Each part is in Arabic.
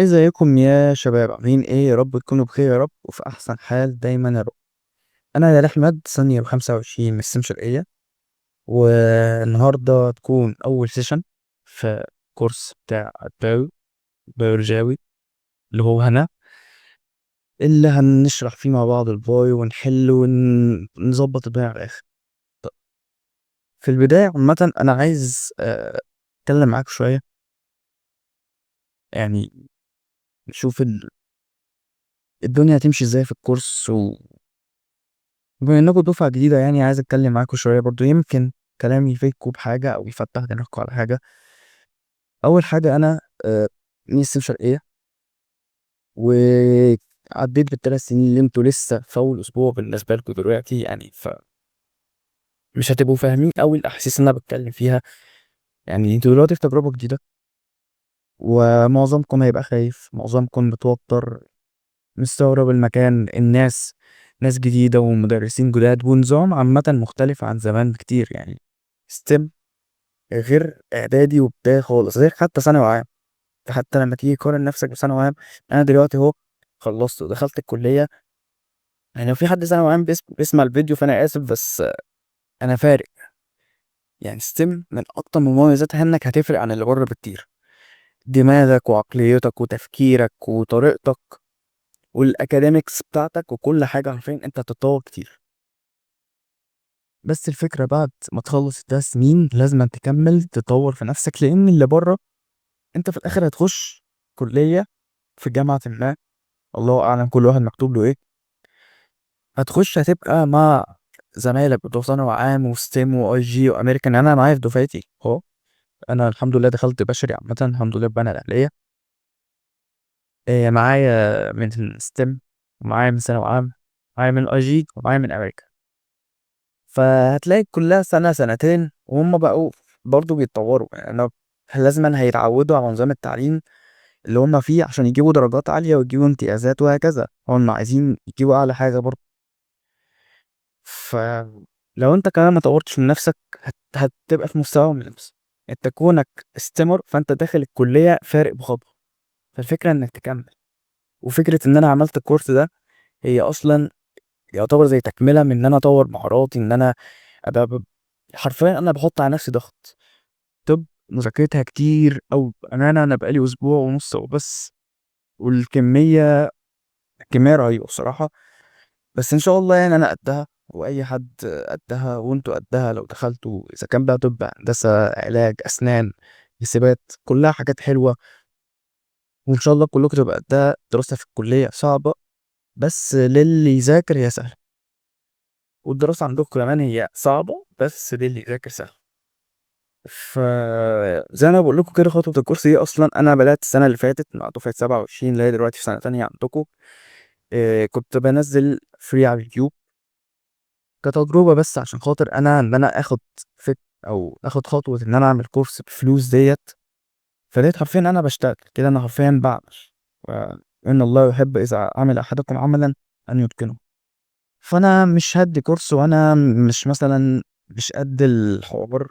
ازيكم يا شباب؟ عاملين ايه؟ يا رب تكونوا بخير يا رب وفي احسن حال دايما يا رب. انا يا احمد سنيور 25 من السم شرقيه، والنهارده تكون اول سيشن في كورس بتاع بيولوجاوي اللي هو هنا، اللي هنشرح فيه مع بعض الباي ونحل ونظبط الدنيا على الاخر. طب، في البدايه عامه انا عايز اتكلم معاك شويه، يعني نشوف الدنيا هتمشي ازاي في الكورس. بما انكم دفعة جديدة يعني عايز اتكلم معاكم شوية برضو، يمكن كلامي يفيدكم بحاجة او يفتح دماغكم على حاجة. اول حاجة انا من السن شرقية، وعديت بال3 سنين اللي انتوا لسه في اول اسبوع بالنسبة لكم دلوقتي، يعني مش هتبقوا فاهمين اوي الاحاسيس اللي انا بتكلم فيها. يعني انتوا دلوقتي في تجربة جديدة، ومعظمكم هيبقى خايف، معظمكم متوتر، مستغرب المكان، الناس، ناس جديدة ومدرسين جداد ونظام عامة مختلف عن زمان بكتير. يعني ستيم غير اعدادي وبتاع خالص، غير حتى ثانوي عام. حتى لما تيجي تقارن نفسك بثانوي عام، انا دلوقتي اهو خلصت ودخلت الكليه. يعني لو في حد ثانوي عام بيسمع الفيديو فانا اسف، بس انا فارق. يعني ستيم من اكتر من مميزاتها انك هتفرق عن اللي بره بكتير. دماغك وعقليتك وتفكيرك وطريقتك والاكاديميكس بتاعتك وكل حاجه، عارفين انت هتتطور كتير. بس الفكره بعد ما تخلص ال3 سنين لازم تكمل تطور في نفسك، لان اللي بره انت في الاخر هتخش كليه في جامعه ما، الله اعلم كل واحد مكتوب له ايه. هتخش هتبقى مع زمايلك بتوع ثانوي عام وستيم واي جي وامريكان. يعني انا معايا في دفعتي اهو، انا الحمد لله دخلت بشري عامه، الحمد لله بنا الاهليه. معايا من ستيم، ومعايا من ثانوي عام، معايا من اي جي، ومعايا من امريكا. فهتلاقي كلها سنه سنتين وهم بقوا برضه بيتطوروا. يعني أنا لازم هيتعودوا على نظام التعليم اللي هم فيه عشان يجيبوا درجات عاليه ويجيبوا امتيازات وهكذا، هم عايزين يجيبوا اعلى حاجه برضه. فلو انت كمان ما طورتش من نفسك هتبقى في مستواهم نفسه. انت كونك استمر فانت داخل الكلية فارق بخطوة. فالفكرة انك تكمل. وفكرة ان انا عملت الكورس ده هي اصلا يعتبر زي تكملة من ان انا اطور مهاراتي، ان انا ابقى حرفيا انا بحط على نفسي ضغط. طب مذاكرتها كتير او امانة انا بقالي اسبوع ونص وبس، والكمية رهيبة بصراحة. بس ان شاء الله يعني انا قدها، واي حد قدها، وانتوا قدها لو دخلتوا، اذا كان بقى طب، هندسه، علاج، اسنان، حسابات، كلها حاجات حلوه. وان شاء الله كلكم تبقى قدها. الدراسه في الكليه صعبه، بس للي يذاكر هي سهله. والدراسه عندكم كمان هي صعبه، بس للي يذاكر سهل. ف زي ما بقول لكم كده، خطوه الكورس دي اصلا انا بدات السنه اللي فاتت مع دفعه 27 اللي هي دلوقتي في سنه تانية عندكم. كنت بنزل فري على اليوتيوب كتجربة، بس عشان خاطر ان انا اخد فك او اخد خطوة ان انا اعمل كورس بفلوس ديت. فلقيت حرفيا انا بشتغل كده، انا حرفيا بعمل. وان الله يحب اذا عمل احدكم عملا ان يتقنه. فانا مش هدي كورس وانا مش مثلا مش قد الحوار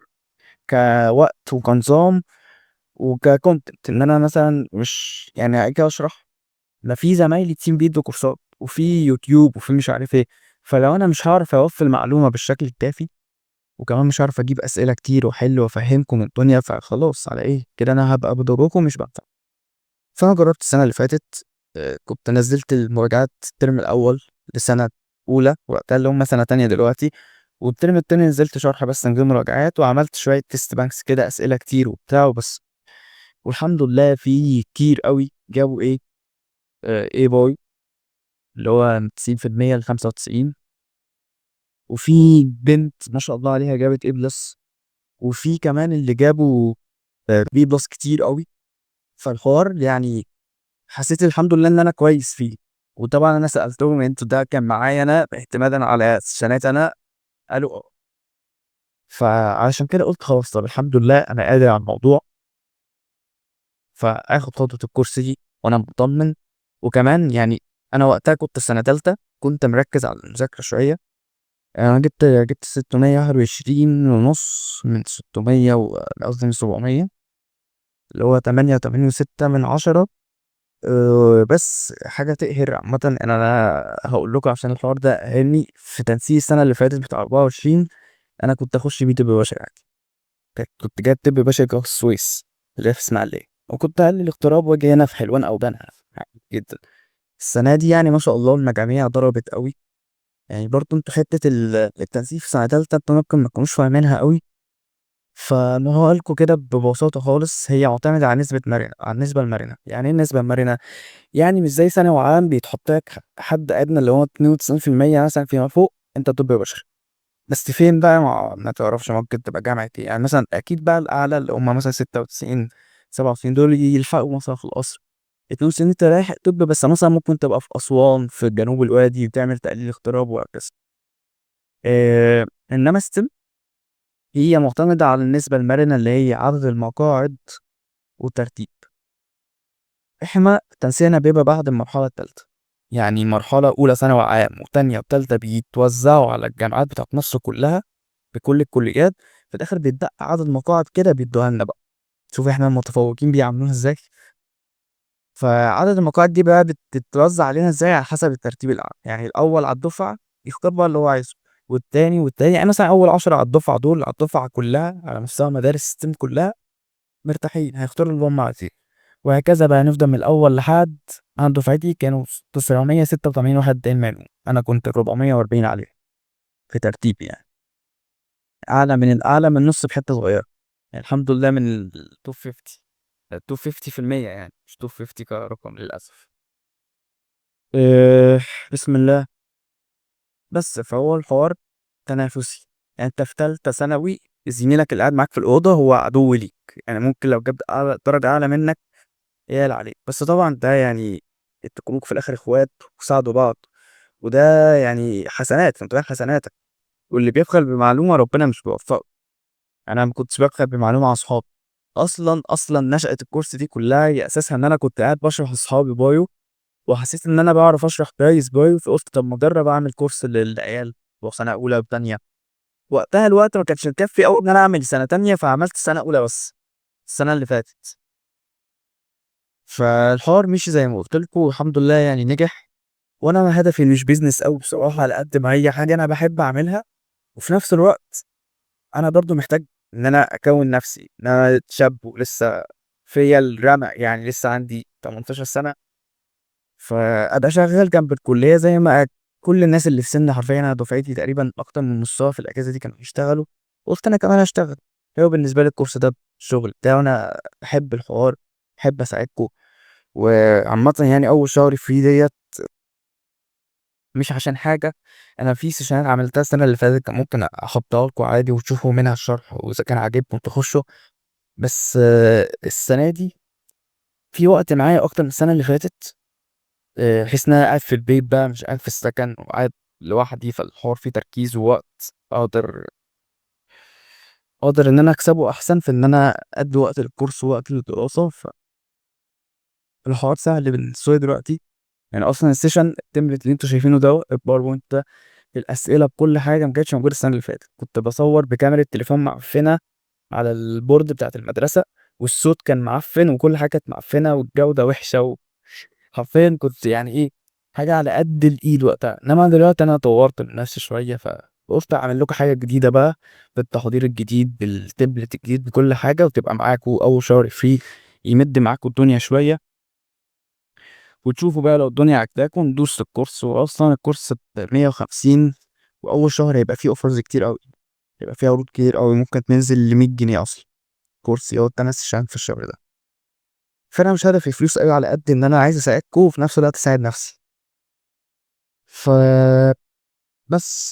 كوقت وكنظام وككونتنت، ان انا مثلا مش يعني اجي اشرح. لا، في زمايلي تيم بيدوا كورسات وفي يوتيوب وفي مش عارف ايه. فلو انا مش هعرف اوفي المعلومة بالشكل الكافي، وكمان مش عارف اجيب اسئله كتير واحل وافهمكم الدنيا، فخلاص على ايه كده انا هبقى بضركم مش بنفع. فانا جربت السنه اللي فاتت، كنت نزلت المراجعات الترم الاول لسنه اولى وقتها اللي هم سنه تانية دلوقتي. والترم التاني نزلت شرح بس من غير مراجعات، وعملت شويه تيست بانكس كده، اسئله كتير وبتاع وبس. والحمد لله في كتير قوي جابوا ايه، ايه باي، اللي هو 90% ل 95. وفي بنت ما شاء الله عليها جابت ايه بلس. وفي كمان اللي جابوا بي بلس كتير قوي. فالحوار يعني حسيت الحمد لله ان انا كويس فيه. وطبعا انا سالتهم انتوا ده كان معايا انا اعتمادا على سنات انا، قالوا اه. فعشان كده قلت خلاص، طب الحمد لله انا قادر على الموضوع، فاخد خطوه الكورس دي وانا مطمن. وكمان يعني انا وقتها كنت سنه تالتة، كنت مركز على المذاكره شويه. انا جبت 621 ونص من 600 قصدي من 700، اللي هو 88.6 من 10. بس حاجة تقهر عامةً أنا هاقول لكم عشان الحوار ده قاهرني في تنسيق السنة اللي فاتت بتاع 24. أنا كنت هاخش بيه طب بشري عادي، كنت جايب طب بشري قناة السويس اللي هي في إسماعيلية، وكنت هاقلل الاغتراب وآجي هنا في حلوان أو بنها عادي جدًا. السنة دي يعني ما شاء الله المجاميع ضربت أوي، يعني برضه أنتم حتة التنسيق في سنة تالتة أنتم ممكن ما تكونوش فاهمينها أوي، فنقولها لكم كده ببساطة خالص، هي معتمدة على النسبة المرنة. يعني إيه النسبة المرنة؟ يعني مش زي ثانوي عام بيتحط لك حد أدنى اللي هو 92% مثلًا فيما فوق أنت طب بشري، بس فين بقى ما تعرفش ممكن تبقى جامعة إيه، يعني مثلًا أكيد بقى الأعلى اللي هم مثلًا 96، 97 دول يلحقوا مثلًا في القصر، 92 أنت رايح طب بس مثلًا ممكن تبقى في أسوان، في جنوب الوادي، بتعمل تقليل اغتراب وهكذا. إنما STEM هي معتمدة على النسبة المرنة اللي هي عدد المقاعد والترتيب. إحنا تنسيقنا بيبقى بعد المرحلة التالتة، يعني مرحلة أولى ثانوي عام وتانية وتالتة بيتوزعوا على الجامعات بتاعة مصر كلها بكل الكليات، في الآخر بيتبقى عدد مقاعد كده بيدوها لنا بقى، شوف إحنا المتفوقين بيعاملونا إزاي. فعدد المقاعد دي بقى بتتوزع علينا إزاي على حسب الترتيب الأعلى، يعني الأول على الدفعة يختار بقى اللي هو عايزه، والتاني يعني مثلا أول 10 على الدفعة دول على الدفعة كلها على مستوى مدارس الستيم كلها مرتاحين هيختاروا اللي هم عايزينه، وهكذا بقى نفضل من الأول لحد أنا دفعتي كانوا 986 واحد داخلين منهم، أنا كنت 440 عليه في ترتيبي يعني، أعلى من نص بحتة صغيرة، يعني الحمد لله من التوب 50، التوب 50% يعني مش توب 50 كرقم للأسف. أه بسم الله. بس فهو الحوار تنافسي، يعني أنت في تالتة ثانوي زميلك اللي قاعد معاك في الأوضة هو عدو ليك، يعني ممكن لو جاب درجة أعلى منك يعلى عليك، بس طبعا ده يعني انتوا كلكم في الآخر إخوات وساعدوا بعض، وده يعني حسنات انت حسناتك، واللي بيبخل بمعلومة ربنا مش بيوفقه. أنا ما كنتش ببخل بمعلومة على أصحابي، أصلا نشأة الكورس دي كلها هي أساسها إن أنا كنت قاعد بشرح لأصحابي بايو، وحسيت إن أنا بعرف أشرح كويس بايو، فقلت طب ما أجرب أعمل كورس للعيال وسنة أولى وتانية. وقتها الوقت ما كانش مكفي أوي إن أنا أعمل سنة تانية، فعملت سنة أولى بس السنة اللي فاتت. فالحوار مشي زي ما قلت لكم والحمد لله يعني نجح. وانا هدفي مش بيزنس قوي بصراحه، على قد ما هي حاجه انا بحب اعملها، وفي نفس الوقت انا برضو محتاج ان انا اكون نفسي، ان انا شاب ولسه فيا الرمق، يعني لسه عندي 18 سنه، فابقى شغال جنب الكليه زي ما كل الناس اللي في سن حرفيا انا دفعتي تقريبا اكتر من نصها في الاجازه دي كانوا يشتغلوا، قلت انا كمان هشتغل. هو بالنسبه لي الكورس ده الشغل بتاعي، وانا بحب الحوار، بحب اساعدكم. وعامة يعني أول شهر فري ديت مش عشان حاجة، أنا في سيشنات عملتها السنة اللي فاتت كان ممكن أحطها لكم عادي وتشوفوا منها الشرح، وإذا كان عاجبكم تخشوا، بس السنة دي في وقت معايا أكتر من السنة اللي فاتت، بحيث إن أنا قاعد في البيت بقى مش قاعد في السكن وقاعد لوحدي، فالحوار فيه تركيز ووقت أقدر إن أنا أكسبه أحسن في إن أنا أدي وقت للكورس ووقت للدراسة، فالحوار سهل بالنسبة لي دلوقتي. يعني أصلا السيشن التمبلت اللي انتوا شايفينه ده الباوربوينت ده الأسئلة بكل حاجة ما كانتش موجودة السنة اللي فاتت، كنت بصور بكاميرا التليفون معفنة على البورد بتاعت المدرسة، والصوت كان معفن وكل حاجة كانت معفنة والجودة وحشة، وحرفيا كنت يعني إيه حاجة على قد الإيد وقتها. إنما دلوقتي أنا طورت من نفسي شوية، فقلت أعمل لكم حاجة جديدة بقى بالتحضير الجديد بالتبلت الجديد بكل حاجة، وتبقى معاكوا أول شهر فري يمد معاكوا الدنيا شوية، وتشوفوا بقى لو الدنيا عجباكم ندوس في الكورس. واصلا الكورس ب150، واول شهر هيبقى فيه اوفرز كتير قوي، هيبقى فيه عروض كتير قوي ممكن تنزل ل100 جنيه اصلا، كورس يقعد 3 ساعات في الشهر ده. فانا مش هدفي فلوس قوي على قد ان انا عايز اساعدكم وفي نفس الوقت اساعد نفسي. ف بس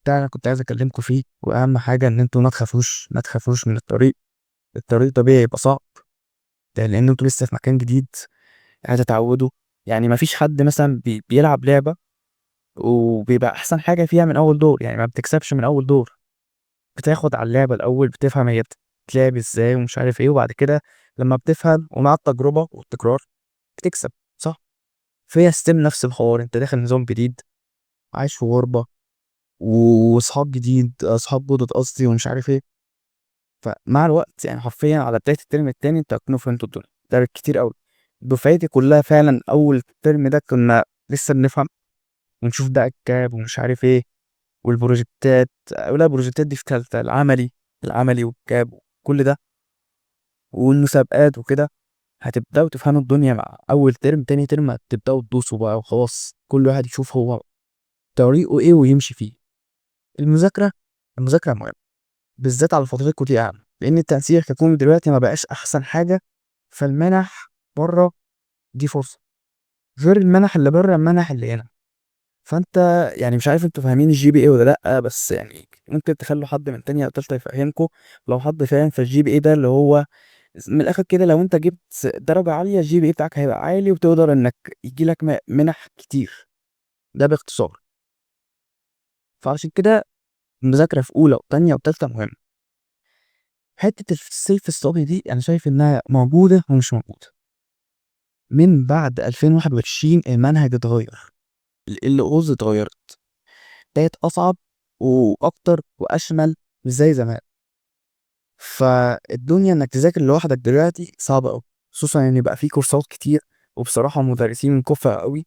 ده انا كنت عايز اكلمكم فيه، واهم حاجه ان انتوا ما تخافوش من الطريق. الطريق طبيعي يبقى صعب، ده لان انتوا لسه في مكان جديد هتتعودوا. يعني ما فيش حد مثلا بيلعب لعبه وبيبقى احسن حاجه فيها من اول دور، يعني ما بتكسبش من اول دور، بتاخد على اللعبه الاول بتفهم هي بتتلعب ازاي ومش عارف ايه، وبعد كده لما بتفهم ومع التجربه والتكرار بتكسب، صح؟ فهي ستيم نفس الحوار، انت داخل نظام جديد، عايش في غربه واصحاب جديد، اصحاب جدد قصدي ومش عارف ايه، فمع الوقت يعني حرفيا على بدايه الترم التاني انت هتكونوا فهمتوا الدنيا ده كتير قوي. دفعتي كلها فعلا اول ترم ده كنا لسه بنفهم ونشوف ده الكاب ومش عارف ايه، والبروجكتات، لا البروجكتات دي في تالتة، العملي والكاب وكل ده والمسابقات وكده. هتبدأوا تفهموا الدنيا مع أول ترم. تاني ترم هتبدأوا تدوسوا بقى وخلاص، كل واحد يشوف هو طريقه ايه ويمشي فيه. المذاكرة المذاكرة مهمة بالذات على فترات الكلية أهم، لأن التنسيق ككون دلوقتي ما بقاش أحسن حاجة. فالمنح بره دي فرصة غير المنح اللي بره، المنح اللي هنا. فانت يعني مش عارف انتوا فاهمين الجي بي اي ولا لا، بس يعني ممكن تخلوا حد من تانية او تالتة يفهمكوا. لو حد فاهم فالجي بي اي ده اللي هو من الاخر كده، لو انت جبت درجة عالية الجي بي اي بتاعك هيبقى عالي وتقدر انك يجيلك منح كتير. ده باختصار. فعشان كده المذاكرة في اولى وتانية وتالتة مهم. حتة السيلف ستادي دي انا شايف انها موجودة ومش موجودة. من بعد 2021 المنهج اتغير، ال اوز اتغيرت، بقت اصعب واكتر واشمل، مش زي زمان. فالدنيا انك تذاكر لوحدك دلوقتي صعبة قوي، خصوصا ان يبقى في كورسات كتير، وبصراحة مدرسين كفء قوي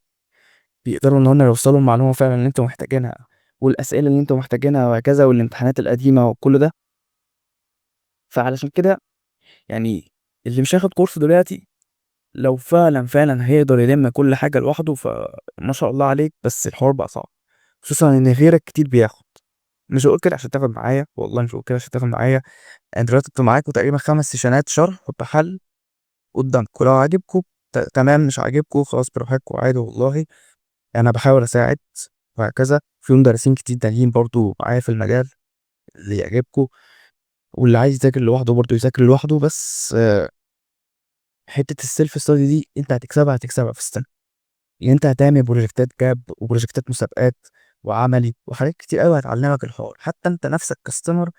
بيقدروا ان هم يوصلوا المعلومة فعلا اللي انتوا محتاجينها، والاسئلة اللي انتوا محتاجينها وهكذا، والامتحانات القديمة وكل ده. فعلشان كده يعني اللي مش هياخد كورس دلوقتي لو فعلا هيقدر يلم كل حاجة لوحده فما شاء الله عليك، بس الحوار بقى صعب، خصوصا ان غيرك كتير بياخد. مش هقول كده عشان تاخد معايا، والله مش هقول كده عشان تاخد معايا. انا دلوقتي انتوا معاكوا تقريبا 5 سيشنات شرح بحل قدامكم، لو عاجبكم تمام، مش عاجبكم خلاص براحتكم عادي والله. انا بحاول اساعد وهكذا. في مدرسين كتير تانيين برضو معايا في المجال اللي يعجبكم، واللي عايز يذاكر لوحده برضو يذاكر لوحده. بس حتة السيلف ستادي دي انت هتكسبها في السنة. يعني انت هتعمل بروجكتات كاب وبروجكتات مسابقات وعملي وحاجات كتير قوي هتعلمك الحوار. حتى انت نفسك كاستمر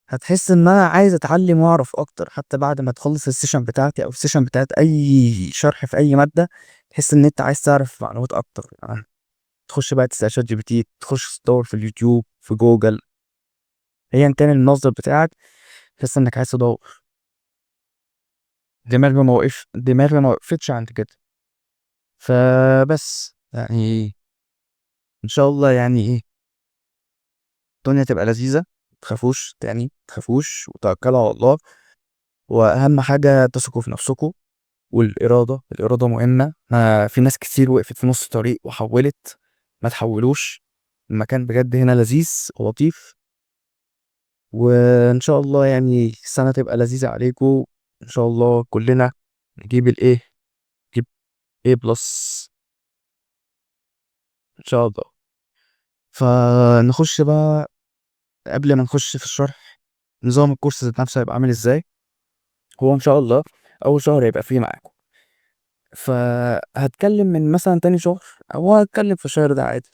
هتحس ان انا عايز اتعلم واعرف اكتر، حتى بعد ما تخلص السيشن بتاعتي او السيشن بتاعت اي شرح في اي مادة، تحس ان انت عايز تعرف معلومات اكتر. يعني تخش بقى تسأل شات جي بي تي، تخش تدور في اليوتيوب في جوجل، ايا كان المصدر بتاعك، تحس انك عايز تدور. دماغي ما وقفتش عند كده. فبس يعني ان شاء الله يعني ايه، الدنيا تبقى لذيذة. متخافوش تاني، متخافوش وتوكلوا على الله. واهم حاجة تثقوا في نفسكم، الإرادة مهمة. في ناس كتير وقفت في نص الطريق وحولت، ما تحولوش. المكان بجد هنا لذيذ ولطيف. وإن شاء الله يعني السنة تبقى لذيذة عليكم. إن شاء الله كلنا نجيب نجيب A بلس إن شاء الله. فنخش بقى، قبل ما نخش في الشرح، نظام الكورس ذات نفسه هيبقى عامل ازاي. هو إن شاء الله أول شهر هيبقى فيه معاكم، فهتكلم من مثلا تاني شهر او هتكلم في الشهر ده عادي.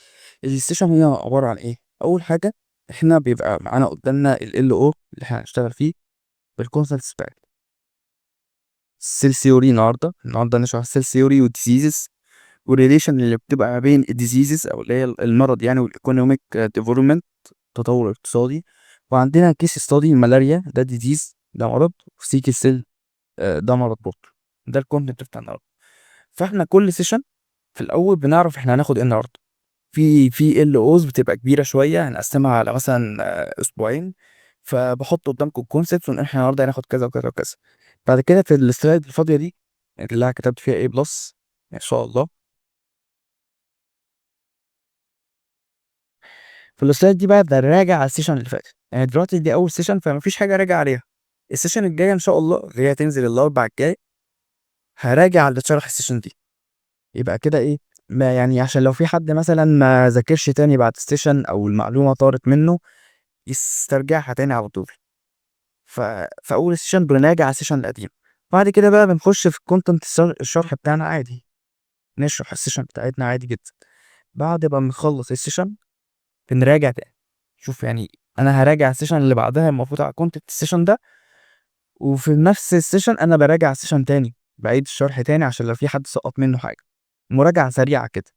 السيشن هي عبارة عن ايه؟ اول حاجة احنا بيبقى معانا قدامنا ال او اللي احنا هنشتغل فيه بالكونسبتس بتاعت السيل ثيوري. النهارده نشرح السيل ثيوري والديزيزز والريليشن اللي بتبقى ما بين الديزيزز او اللي هي المرض يعني، والايكونوميك ديفلوبمنت، التطور الاقتصادي. وعندنا كيس ستادي الملاريا ده ديزيز، ده مرض، وسيكل سيل ده مرض برضه. ده الكونتنت بتاع النهارده. فاحنا كل سيشن في الاول بنعرف احنا هناخد ايه النهارده. في ال اوز بتبقى كبيره شويه، هنقسمها على مثلا اسبوعين. فبحط قدامكم الكونسيبت وان احنا النهارده هناخد كذا وكذا وكذا. بعد كده في السلايد الفاضيه دي اللي انا كتبت فيها ايه بلس ان شاء الله، في السلايد دي بقى براجع على السيشن اللي فاتت. يعني دلوقتي دي اول سيشن فمفيش حاجه راجع عليها. السيشن الجايه ان شاء الله اللي هي هتنزل الاربع الجاي هراجع على شرح السيشن دي. يبقى كده ايه، ما يعني عشان لو في حد مثلا ما ذاكرش تاني بعد السيشن او المعلومه طارت منه يسترجعها تاني على طول. في اول سيشن بنراجع على السيشن القديم. بعد كده بقى بنخش في الكونتنت، الشرح بتاعنا عادي، نشرح السيشن بتاعتنا عادي جدا. بعد ما بنخلص السيشن بنراجع تاني. شوف يعني انا هراجع السيشن اللي بعدها المفروض على كونتنت السيشن ده، وفي نفس السيشن انا براجع السيشن تاني، بعيد الشرح تاني عشان لو في حد سقط منه حاجه، مراجعه سريعه كده.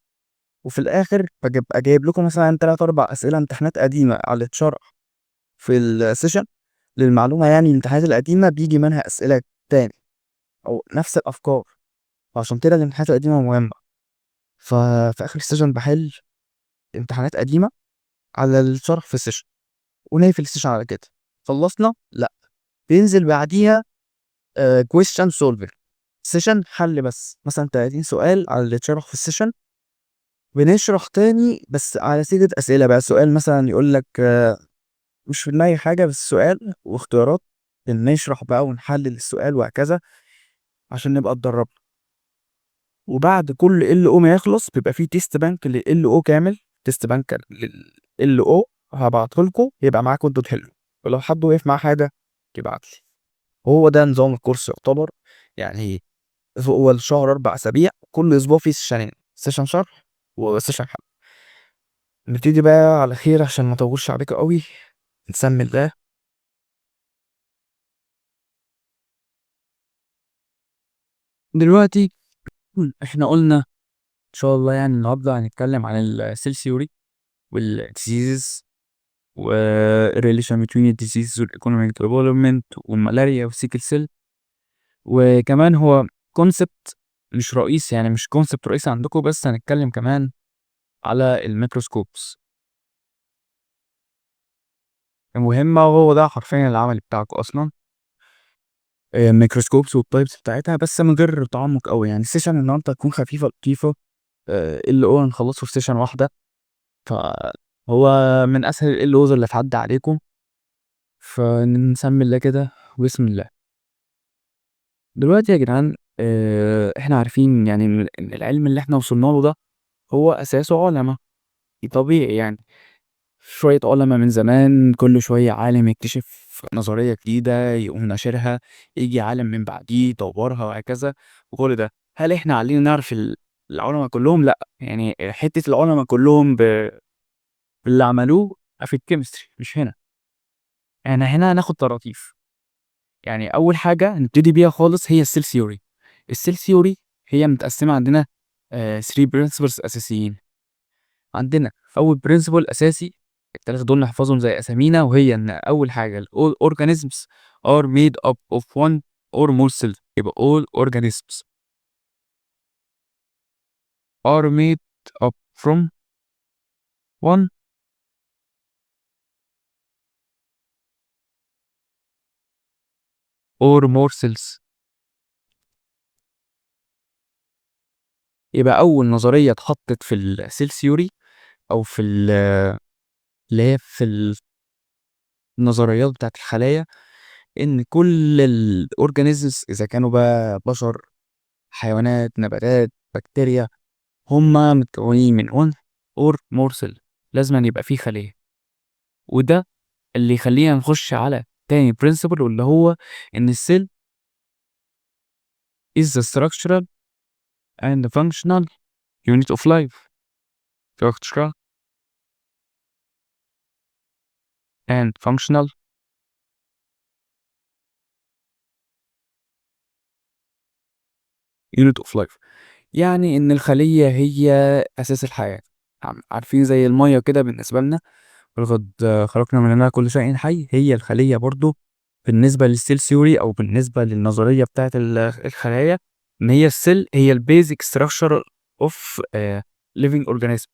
وفي الاخر ببقى جايب لكم مثلا 3 4 اسئله امتحانات قديمه على الشرح في السيشن. للمعلومه يعني الامتحانات القديمه بيجي منها اسئله تاني او نفس الافكار. وعشان كده الامتحانات القديمة مهمة. ففي آخر السيشن بحل امتحانات قديمة على الشرح في السيشن، ونقفل السيشن على كده. خلصنا؟ لا، بينزل بعديها question solver، سيشن حل بس مثلا 30 سؤال على اللي اتشرح في السيشن. بنشرح تاني بس على سيرة أسئلة بقى، سؤال مثلا يقول لك مش في دماغي حاجة بس سؤال واختيارات، نشرح بقى ونحلل السؤال وهكذا عشان نبقى اتدربنا. وبعد كل ال او ما يخلص بيبقى فيه تيست بانك لل او كامل، تيست بانك لل او هبعته لكم يبقى معاكم انتوا تحلوا، ولو حد وقف معاه حاجة يبعت لي. هو ده نظام الكورس يعتبر. يعني هو الشهر 4 أسابيع، كل أسبوع فيه سيشنين، سيشن شرح وسيشن حل. نبتدي بقى على خير عشان ما اطولش عليكم قوي. نسمي الله. دلوقتي احنا قلنا ان شاء الله يعني النهارده هنتكلم عن السيل ثيوري والديزيزز والريليشن بين الديزيز والايكونوميك ديفلوبمنت والملاريا والسيكل سيل. وكمان هو كونسبت مش رئيسي، يعني مش كونسبت رئيسي عندكم، بس هنتكلم كمان على الميكروسكوبس المهمة، وهو ده حرفيا العمل بتاعكم أصلا. الميكروسكوبس والتايبس بتاعتها بس من غير تعمق قوي، يعني السيشن النهارده تكون خفيفة لطيفة. ال او هنخلصه في سيشن واحدة، فهو من أسهل ال اوز اللي هتعدي عليكم. فنسمي الله كده، بسم الله. دلوقتي يا جدعان احنا عارفين يعني إن العلم اللي احنا وصلنا له ده هو أساسه علماء. طبيعي يعني شوية علماء من زمان، كل شوية عالم يكتشف نظرية جديدة يقوم ناشرها، يجي عالم من بعديه يطورها وهكذا. وكل ده هل احنا علينا نعرف العلماء كلهم؟ لا، يعني حتة العلماء كلهم باللي عملوه في الكيمستري مش هنا. احنا هنا هناخد طراطيف. يعني أول حاجة نبتدي بيها خالص هي السيل ثيوري. السيل ثيوري هي متقسمة عندنا 3 برنسبلز أساسيين. عندنا اول برنسبل اساسي، التلاته دول نحفظهم زي اسامينا، وهي ان اول حاجه ال all organisms are made up of one or more cells. يبقى all organisms are made up from one or more cells. يبقى اول نظريه اتحطت في السيل ثيوري او في اللي هي في النظريات بتاعت الخلايا، ان كل الاورجانيزمز اذا كانوا بقى بشر، حيوانات، نباتات، بكتيريا، هما متكونين من one or more cell. لازم أن يبقى فيه خلية. وده اللي يخلينا نخش على تاني principle، واللي هو إن السيل is the structural and functional unit of life. structural and functional unit of life. يعني إن الخلية هي أساس الحياة. عارفين زي المية كده بالنسبة لنا، ولقد خلقنا منها كل شيء حي. هي الخلية برضو بالنسبة للسيل ثيوري أو بالنسبة للنظرية بتاعة الخلايا، إن هي السيل هي البيزك ستراكشر أوف living organism.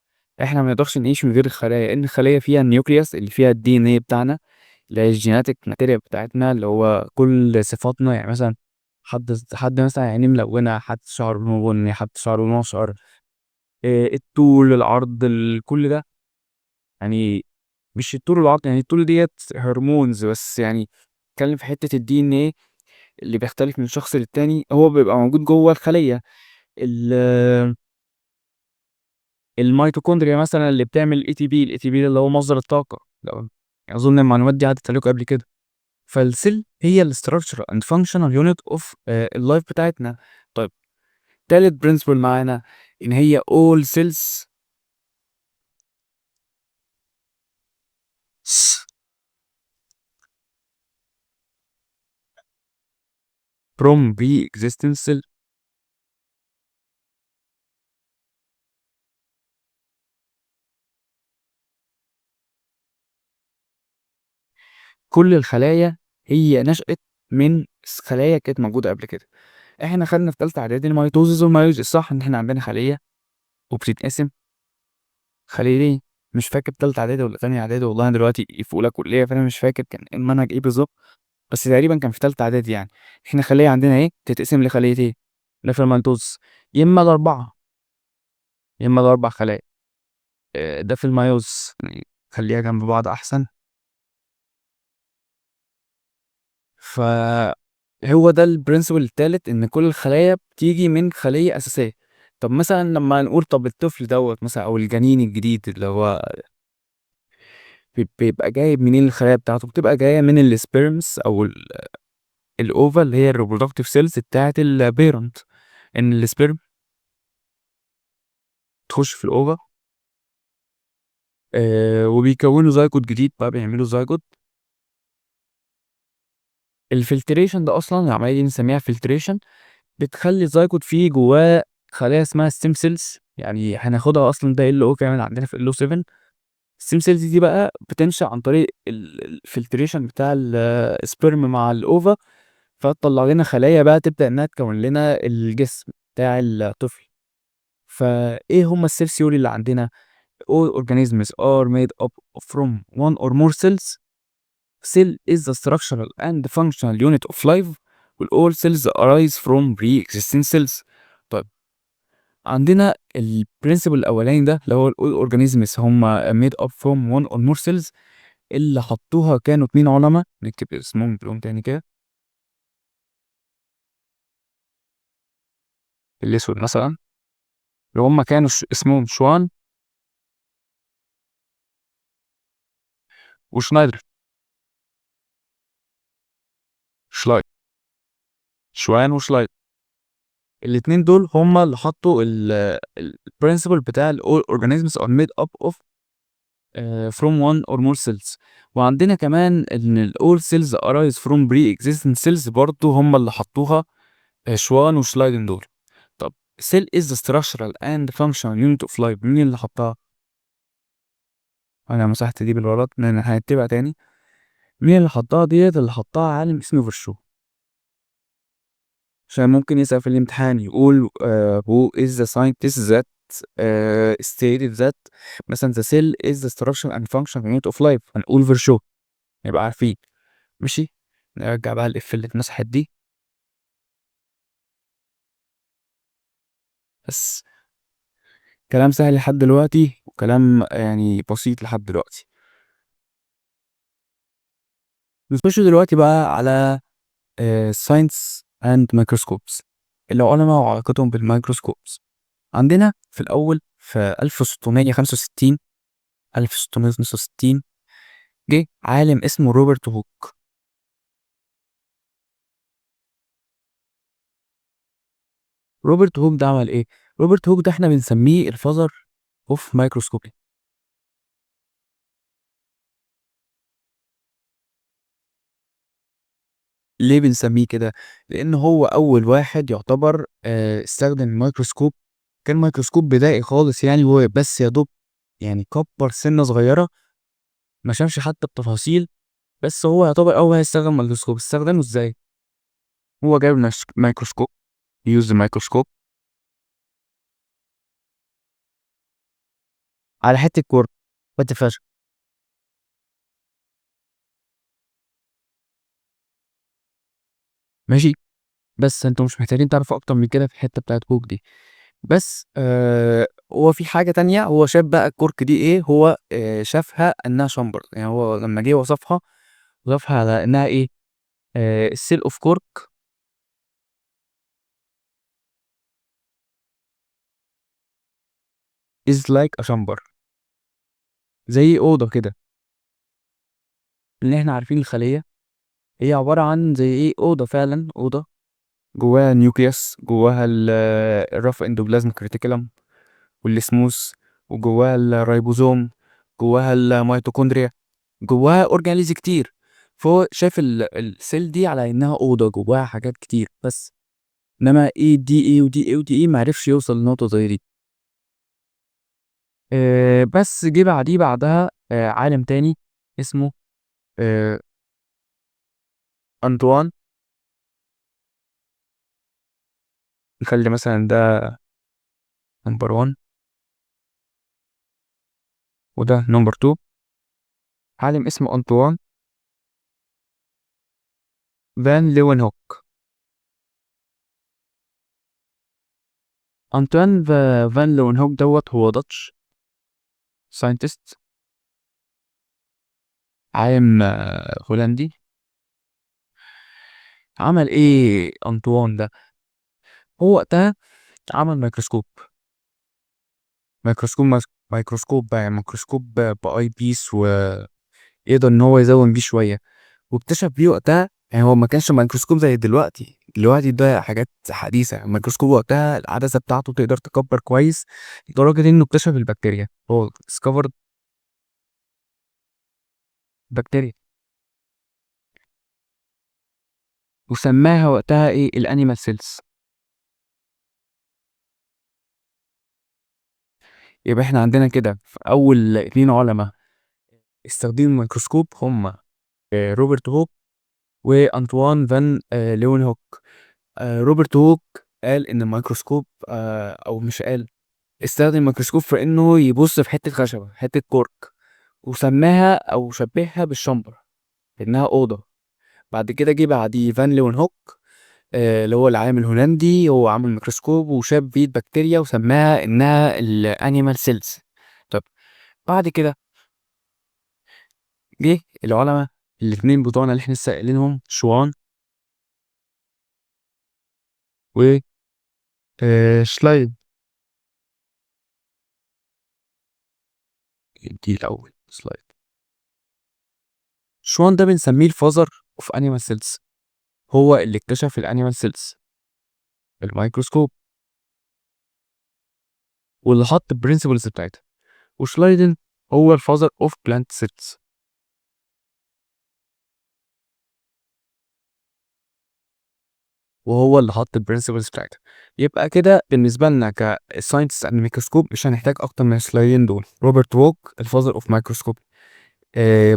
إحنا ما نقدرش نعيش من غير الخلايا، لأن الخلايا فيها النيوكليوس اللي فيها الدي ان ايه بتاعنا، اللي هي الجيناتيك ماتيريال بتاعتنا، اللي هو كل صفاتنا. يعني مثلا حد مثلا عينيه ملونة، حد شعره لونه بني، حد شعره لونه أشقر، الطول، العرض، كل ده. يعني مش الطول والعرض، يعني الطول ديت هرمونز بس، يعني اتكلم في حتة الدي ان ايه اللي بيختلف من شخص للتاني، هو بيبقى موجود جوه الخلية. ال- الميتوكوندريا مثلا اللي بتعمل اي تي بي، الاي تي بي اللي هو مصدر الطاقة. اظن المعلومات دي عدت عليكم قبل كده. فالسيل هي الاستراكشر اند فانكشنال يونت اوف اللايف بتاعتنا. طيب، تالت برنسبل معانا ان هي all cells from pre-existing cell. كل الخلايا هي نشأت من خلايا كانت موجودة قبل كده. احنا خدنا في تالتة اعدادي الميتوزيس والميوزيس، صح؟ ان احنا عندنا خلية وبتتقسم خليتين. مش فاكر تالتة اعدادي ولا تانية اعدادي، والله انا دلوقتي في اولى كلية، فانا مش فاكر كان المنهج ايه بالظبط، بس تقريبا كان في تالتة اعدادي يعني. احنا خلية عندنا ايه تتقسم لخليتين، ده في الميتوزيس، يا اما الاربعة، يا اما الاربع خلايا. ده في الميوزيس يعني، خليها جنب بعض احسن. فهو ده البرنسبل التالت، ان كل الخلايا بتيجي من خلية اساسية. طب مثلا لما نقول طب الطفل دوت مثلا او الجنين الجديد اللي هو بيبقى جايب منين الخلايا بتاعته؟ بتبقى جاية من السبيرمز او الاوفا اللي هي الريبرودكتيف سيلز بتاعت البيرنت. ان السبيرم تخش في الاوفا، وبيكونوا زيجوت جديد بقى، بيعملوا زيجوت. الفلتريشن ده اصلا العمليه دي بنسميها فلتريشن، بتخلي الزيجوت فيه جواه خلايا اسمها ستيم سيلز، يعني هناخدها اصلا ده ال او كمان عندنا في ال او 7. الستيم سيلز دي بقى بتنشأ عن طريق الفلتريشن بتاع السبرم مع الاوفا، فتطلع لنا خلايا بقى تبدأ انها تكون لنا الجسم بتاع الطفل. فايه هما السيل ثيوري اللي عندنا؟ all organisms are made up from one or more cells. Cell is the structural and functional unit of life. All cells arise from pre-existing cells. طيب، عندنا البرنسبل الاولاني ده اللي هو all organisms هم made up from one or more cells، اللي حطوها كانوا اتنين علماء، نكتب اسمهم بلون تاني كده الاسود مثلا، اللي هم كانوا اسمهم شوان وشنايدر. شلايد، شوان وشلايد. الاتنين دول هما اللي حطوا البرنسبل بتاع ال all organisms are made up of from one or more cells. وعندنا كمان ان ال all cells arise from pre-existing cells، برضو هما اللي حطوها شوان وشلايدن دول. طب cell is the structural and functional unit of life، مين اللي حطها؟ انا مسحت دي بالغلط لان هنتبع تاني. مين اللي حطها ديت؟ اللي حطها عالم اسمه فيرشو. عشان ممكن يسأل في الامتحان يقول who is the scientist that stated that مثلا the cell is the structure and function unit of life، هنقول فيرشو، يبقى عارفين. ماشي، نرجع بقى الإف اللي اتمسحت دي بس. كلام سهل لحد دلوقتي، وكلام يعني بسيط لحد دلوقتي. نخش دلوقتي بقى على science and microscopes، العلماء وعلاقتهم بالميكروسكوبس. عندنا في الأول في 1665 1665 جه عالم اسمه روبرت هوك. روبرت هوك ده عمل ايه؟ روبرت هوك ده احنا بنسميه الفازر اوف مايكروسكوبي. ليه بنسميه كده؟ لان هو اول واحد يعتبر استخدم الميكروسكوب. كان ميكروسكوب بدائي خالص يعني، هو بس يا دوب يعني كبر سنه صغيره، ما شافش حتى التفاصيل. بس هو يعتبر اول واحد استخدم ميكروسكوب. استخدمه ازاي؟ هو جاب ميكروسكوب، يوز الميكروسكوب على حته كوره ما تفهمش. ماشي، بس انتوا مش محتاجين تعرفوا اكتر من كده في الحته بتاعت كوك دي. بس هو في حاجه تانية، هو شاف بقى الكورك دي ايه، هو شافها انها شامبر. يعني هو لما جه وصفها، وصفها على انها ايه، السيل اوف كورك از لايك ا شامبر، زي اوضه كده. اللي احنا عارفين الخليه هي عباره عن زي ايه، اوضه فعلا، اوضه جواها نيوكليوس، جواها الرف اندوبلازم كريتيكولم والسموث، وجواها الريبوزوم، جواها الميتوكوندريا، جواها اورجانيز كتير. فهو شاف السيل دي على انها اوضه جواها حاجات كتير بس. انما ايه دي ايه ودي ايه ودي ايه، معرفش يوصل لنقطه زي دي. بس جه بعدها عالم تاني اسمه آه انطوان نخلي مثلا ده نمبر 1 وده نمبر 2. عالم اسمه أنطوان فان ليونهوك. أنطوان فان ليونهوك دوت هو داتش ساينتست، عالم هولندي. عمل ايه أنطوان ده؟ هو وقتها عمل ميكروسكوب، ميكروسكوب ميكروسكوب بقى ميكروسكوب بأي بيس، ويقدر ان هو يزود بيه شوية. واكتشف بيه وقتها، يعني هو ما كانش ميكروسكوب زي دلوقتي، دلوقتي ده حاجات حديثة. الميكروسكوب وقتها العدسة بتاعته تقدر تكبر كويس لدرجة انه اكتشف البكتيريا. هو discovered بكتيريا، وسماها وقتها ايه؟ الانيمال سيلز. يبقى احنا عندنا كده في اول 2 علماء استخدموا الميكروسكوب هم روبرت هوك وانطوان فان ليون هوك. روبرت هوك قال ان الميكروسكوب او مش قال، استخدم الميكروسكوب في انه يبص في حته خشبه، حته كورك، وسماها او شبهها بالشمبر، انها اوضه. بعد كده جه بعديه فان ليون هوك اللي هو العالم الهولندي، هو عمل ميكروسكوب وشاف فيه البكتيريا وسماها انها الانيمال سيلز. طب بعد كده جه العلماء الاثنين بتوعنا اللي احنا لسه قايلينهم، شوان و شلايد. دي الاول سلايد. شوان ده بنسميه الفازر اوف انيمال سيلز، هو اللي اكتشف الانيمال سيلز بالميكروسكوب واللي حط البرنسبلز بتاعتها. وشلايدن هو الفازر اوف بلانت سيلز، وهو اللي حط البرنسبلز بتاعتها. يبقى كده بالنسبه لنا كساينتست اند ميكروسكوب مش هنحتاج اكتر من السلايدين دول. روبرت ووك الفازر اوف مايكروسكوب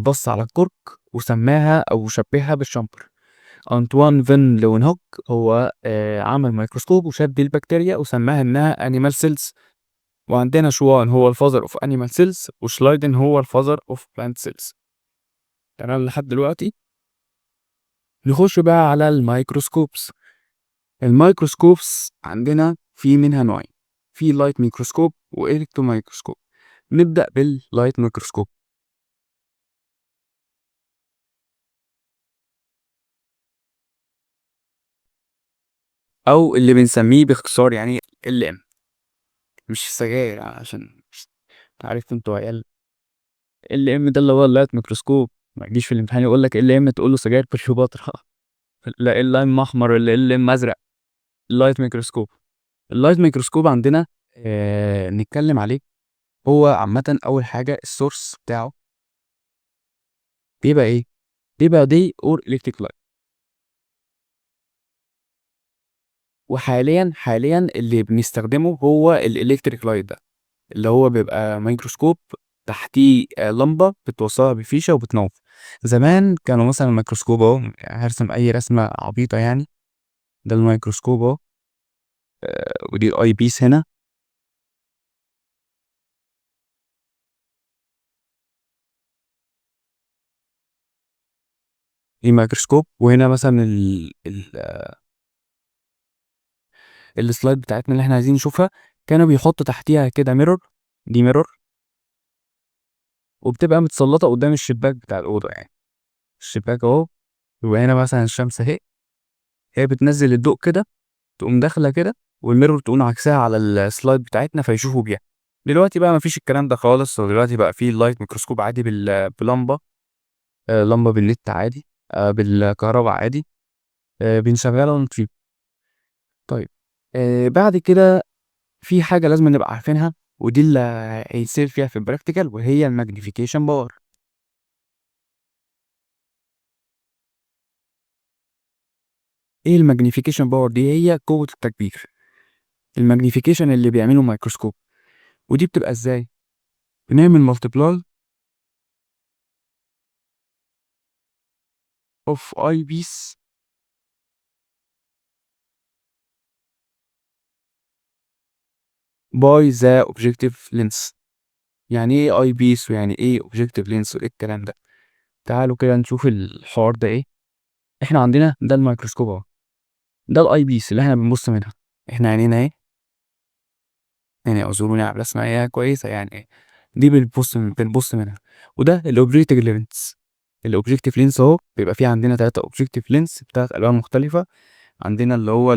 بص على الكورك وسماها او شبهها بالشامبر. انطوان فين ليونهوك هو عمل ميكروسكوب وشاف دي البكتيريا وسماها انها انيمال سيلز. وعندنا شوان هو الفازر اوف انيمال سيلز، وشلايدن هو الفازر اوف بلانت سيلز. تمام لحد دلوقتي. نخش بقى على الميكروسكوبس. الميكروسكوبس عندنا في منها نوعين، في لايت ميكروسكوب والكترون ميكروسكوب. نبدأ باللايت ميكروسكوب، او اللي بنسميه باختصار يعني ال ام. مش سجاير عشان عارف انتوا عيال. ال ام ده اللي هو اللايت ميكروسكوب. ما تجيش في الامتحان يقول لك ال ام تقول له سجاير كليوباترا. لا، ال ام احمر ولا ال ام ازرق. اللايت ميكروسكوب. اللايت ميكروسكوب عندنا نتكلم عليه. هو عامة أول حاجة السورس بتاعه بيبقى إيه؟ بيبقى دي أور إلكتريك لايت. وحاليا اللي بنستخدمه هو الإلكتريك لايت ده، اللي هو بيبقى ميكروسكوب تحتيه لمبة بتوصلها بفيشة وبتنور. زمان كانوا مثلا الميكروسكوب اهو، هرسم أي رسمة عبيطة يعني. ده الميكروسكوب اهو، ودي الأي بيس هنا. دي ميكروسكوب، وهنا مثلا السلايد بتاعتنا اللي احنا عايزين نشوفها كانوا بيحطوا تحتيها كده ميرور. دي ميرور، وبتبقى متسلطة قدام الشباك بتاع الأوضة يعني. الشباك اهو، يبقى هنا مثلا الشمس اهي، هي بتنزل الضوء كده، تقوم داخلة كده، والميرور تقوم عكسها على السلايد بتاعتنا فيشوفوا بيها. دلوقتي بقى مفيش الكلام ده خالص، ودلوقتي بقى فيه اللايت ميكروسكوب عادي بلمبة، لمبة بالنت عادي، بالكهرباء عادي، بنشغلها ونطفي. طيب بعد كده في حاجة لازم نبقى عارفينها، ودي اللي هيصير فيها في البراكتيكال، وهي الماجنيفيكيشن باور. ايه الماجنيفيكيشن باور دي؟ هي قوة التكبير، الماجنيفيكيشن اللي بيعمله مايكروسكوب. ودي بتبقى ازاي؟ بنعمل مالتيبلاي اوف اي بيس باي ذا اوبجكتيف لينس. يعني ايه اي بيس ويعني ايه اوبجكتيف لينس وايه الكلام ده؟ تعالوا كده نشوف الحوار ده ايه. احنا عندنا ده الميكروسكوب اهو، ده الاي بيس اللي احنا بنبص منها. احنا عينينا ايه؟ يعني اعذروني على الرسمه، هي كويسه يعني. دي بنبص منها. وده الاوبجكتيف لينس. الاوبجكتيف لينس اهو بيبقى فيه عندنا 3 اوبجكتيف لينس بتاعت الوان مختلفه. عندنا اللي هو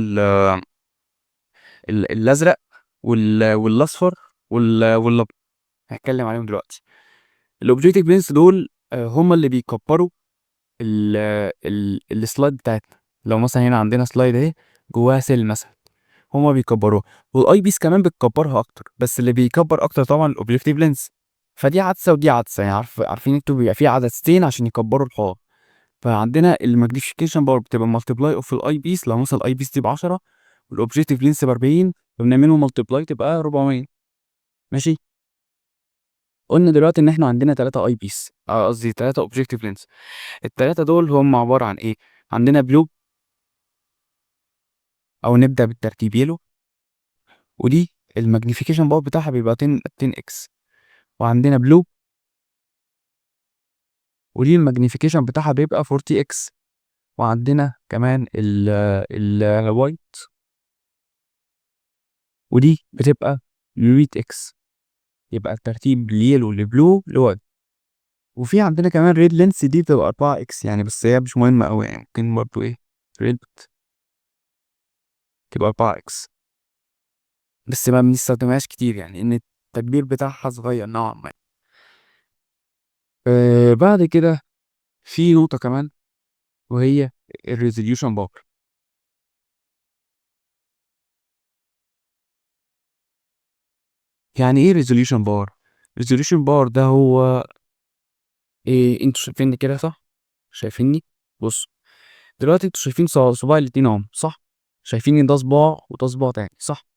الازرق والاصفر والابيض. هتكلم عليهم دلوقتي. الاوبجكتيف لينس دول هم اللي بيكبروا السلايد بتاعتنا. لو مثلا هنا عندنا سلايد اهي جواها سيل مثلا، هما بيكبروها. والاي بيس كمان بتكبرها اكتر، بس اللي بيكبر اكتر طبعا الاوبجكتيف لينس. فدي عدسه ودي عدسه، يعني عارفين انتوا بيبقى في عدستين عشان يكبروا الحوار. فعندنا الماجنيفيكيشن باور بتبقى مالتيبلاي اوف الاي بيس. لو مثلا الاي بيس دي ب 10 والاوبجكتيف لينس ب 40، فبنعملهم مالتيبلاي تبقى 400. ماشي. قلنا دلوقتي ان احنا عندنا 3 اي بيس، قصدي 3 اوبجكتيف لينس. التلاتة دول هم عباره عن ايه؟ عندنا بلو، او نبدا بالترتيب يلو. ودي الماجنيفيكيشن باور بتاعها بيبقى 10 اكس. وعندنا بلو، ودي الماجنيفيكيشن بتاعها بيبقى 40 اكس. وعندنا كمان الوايت، ودي بتبقى 100 اكس. يبقى الترتيب اليلو لبلو لوايت. وفي عندنا كمان ريد لينس، دي بتبقى 4 اكس يعني، بس هي مش مهمة قوي يعني، ممكن برضو ايه ريد تبقى 4 اكس. بس ما بنستخدمهاش كتير يعني، ان التكبير بتاعها صغير نوعا ما. بعد كده في نقطة كمان، وهي الريزوليوشن باور. يعني ايه ريزوليوشن باور؟ ريزوليوشن باور ده هو إيه؟ انتوا شايفيني كده صح؟ شايفيني؟ بص، دلوقتي انتوا شايفين صباعي الاتنين اهم صح؟ شايفين ان ده صباع وده صباع تاني صح؟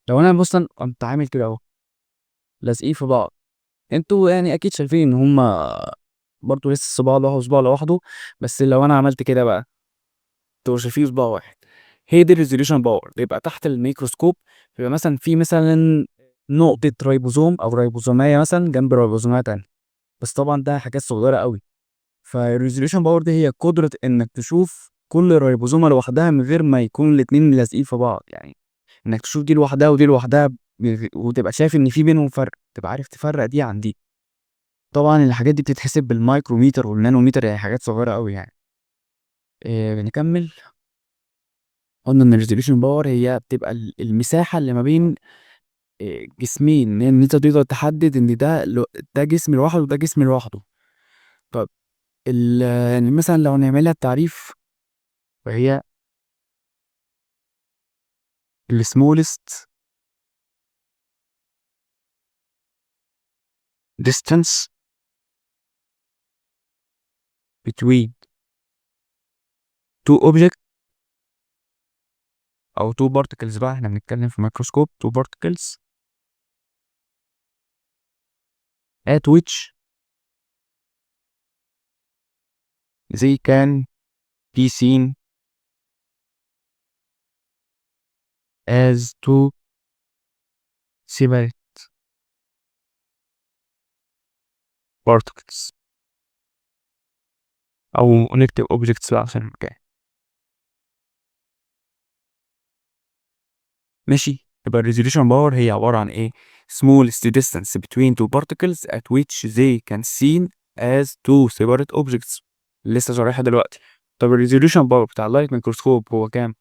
لو انا مثلا قمت عامل كده اهو، لازقين في بعض، انتوا يعني اكيد شايفين ان هما برضه لسه صباع لوحده وصباع لوحده. بس لو انا عملت كده بقى، انتوا شايفين صباع واحد. هي دي الريزوليوشن باور. بيبقى تحت الميكروسكوب، بيبقى مثلا في مثلا نقطة ريبوزوم أو ريبوزومية مثلا جنب ريبوزومية تانية، بس طبعا ده حاجات صغيرة قوي. فالريزوليوشن باور دي هي قدرة إنك تشوف كل ريبوزومة لوحدها من غير ما يكون الاتنين لازقين في بعض يعني. إنك تشوف دي لوحدها ودي لوحدها، وتبقى شايف إن في بينهم فرق، تبقى عارف تفرق دي عن دي. طبعا الحاجات دي بتتحسب بالمايكروميتر والنانوميتر، يعني حاجات صغيرة قوي يعني. بنكمل. قلنا ان الريزوليوشن باور هي بتبقى المساحه اللي ما بين جسمين، ان انت تقدر تحدد ان ده جسم لوحده وده جسم لوحده. طب يعني مثلا لو نعملها التعريف، فهي السمولست distance between two objects او two particles. بقى احنا بنتكلم في ميكروسكوب two particles at which they can be seen as two separate particles، او نكتب objects بقى عشان المكان. ماشي. يبقى الريزوليوشن باور هي عبارة عن ايه؟ smallest distance between two particles at which they can seen as two separate objects. لسه شارحها دلوقتي. طب الريزوليوشن باور بتاع اللايت ميكروسكوب هو كام؟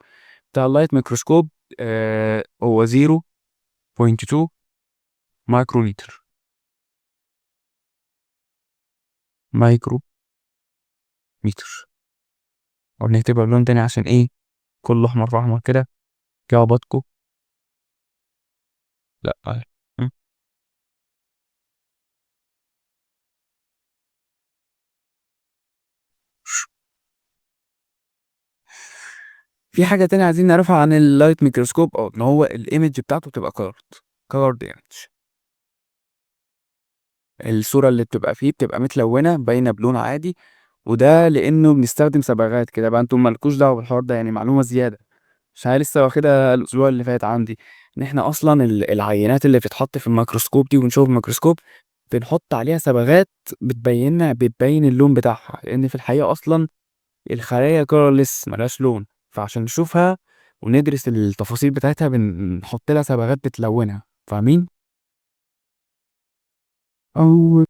بتاع اللايت ميكروسكوب هو 0.2 مايكرومتر. مايكرومتر. او نكتبها بلون تاني عشان ايه كله احمر في احمر كده، جواباتكم. لا. م. في حاجة تانية عايزين نعرفها عن اللايت ميكروسكوب، او ان هو الايمج بتاعته بتبقى كارد ايمج. الصورة اللي بتبقى فيه بتبقى متلونة باينة بلون عادي، وده لأنه بنستخدم صبغات كده بقى. انتم مالكوش دعوة بالحوار ده يعني، معلومة زيادة. عشان أنا لسه واخدها الأسبوع اللي فات عندي، إن إحنا أصلًا العينات اللي بتتحط في الميكروسكوب دي ونشوف الميكروسكوب بنحط عليها صبغات بتبين اللون بتاعها، لإن في الحقيقة أصلًا الخلايا colorless ما لهاش لون، فعشان نشوفها وندرس التفاصيل بتاعتها بنحط لها صبغات بتلونها، فاهمين؟ أو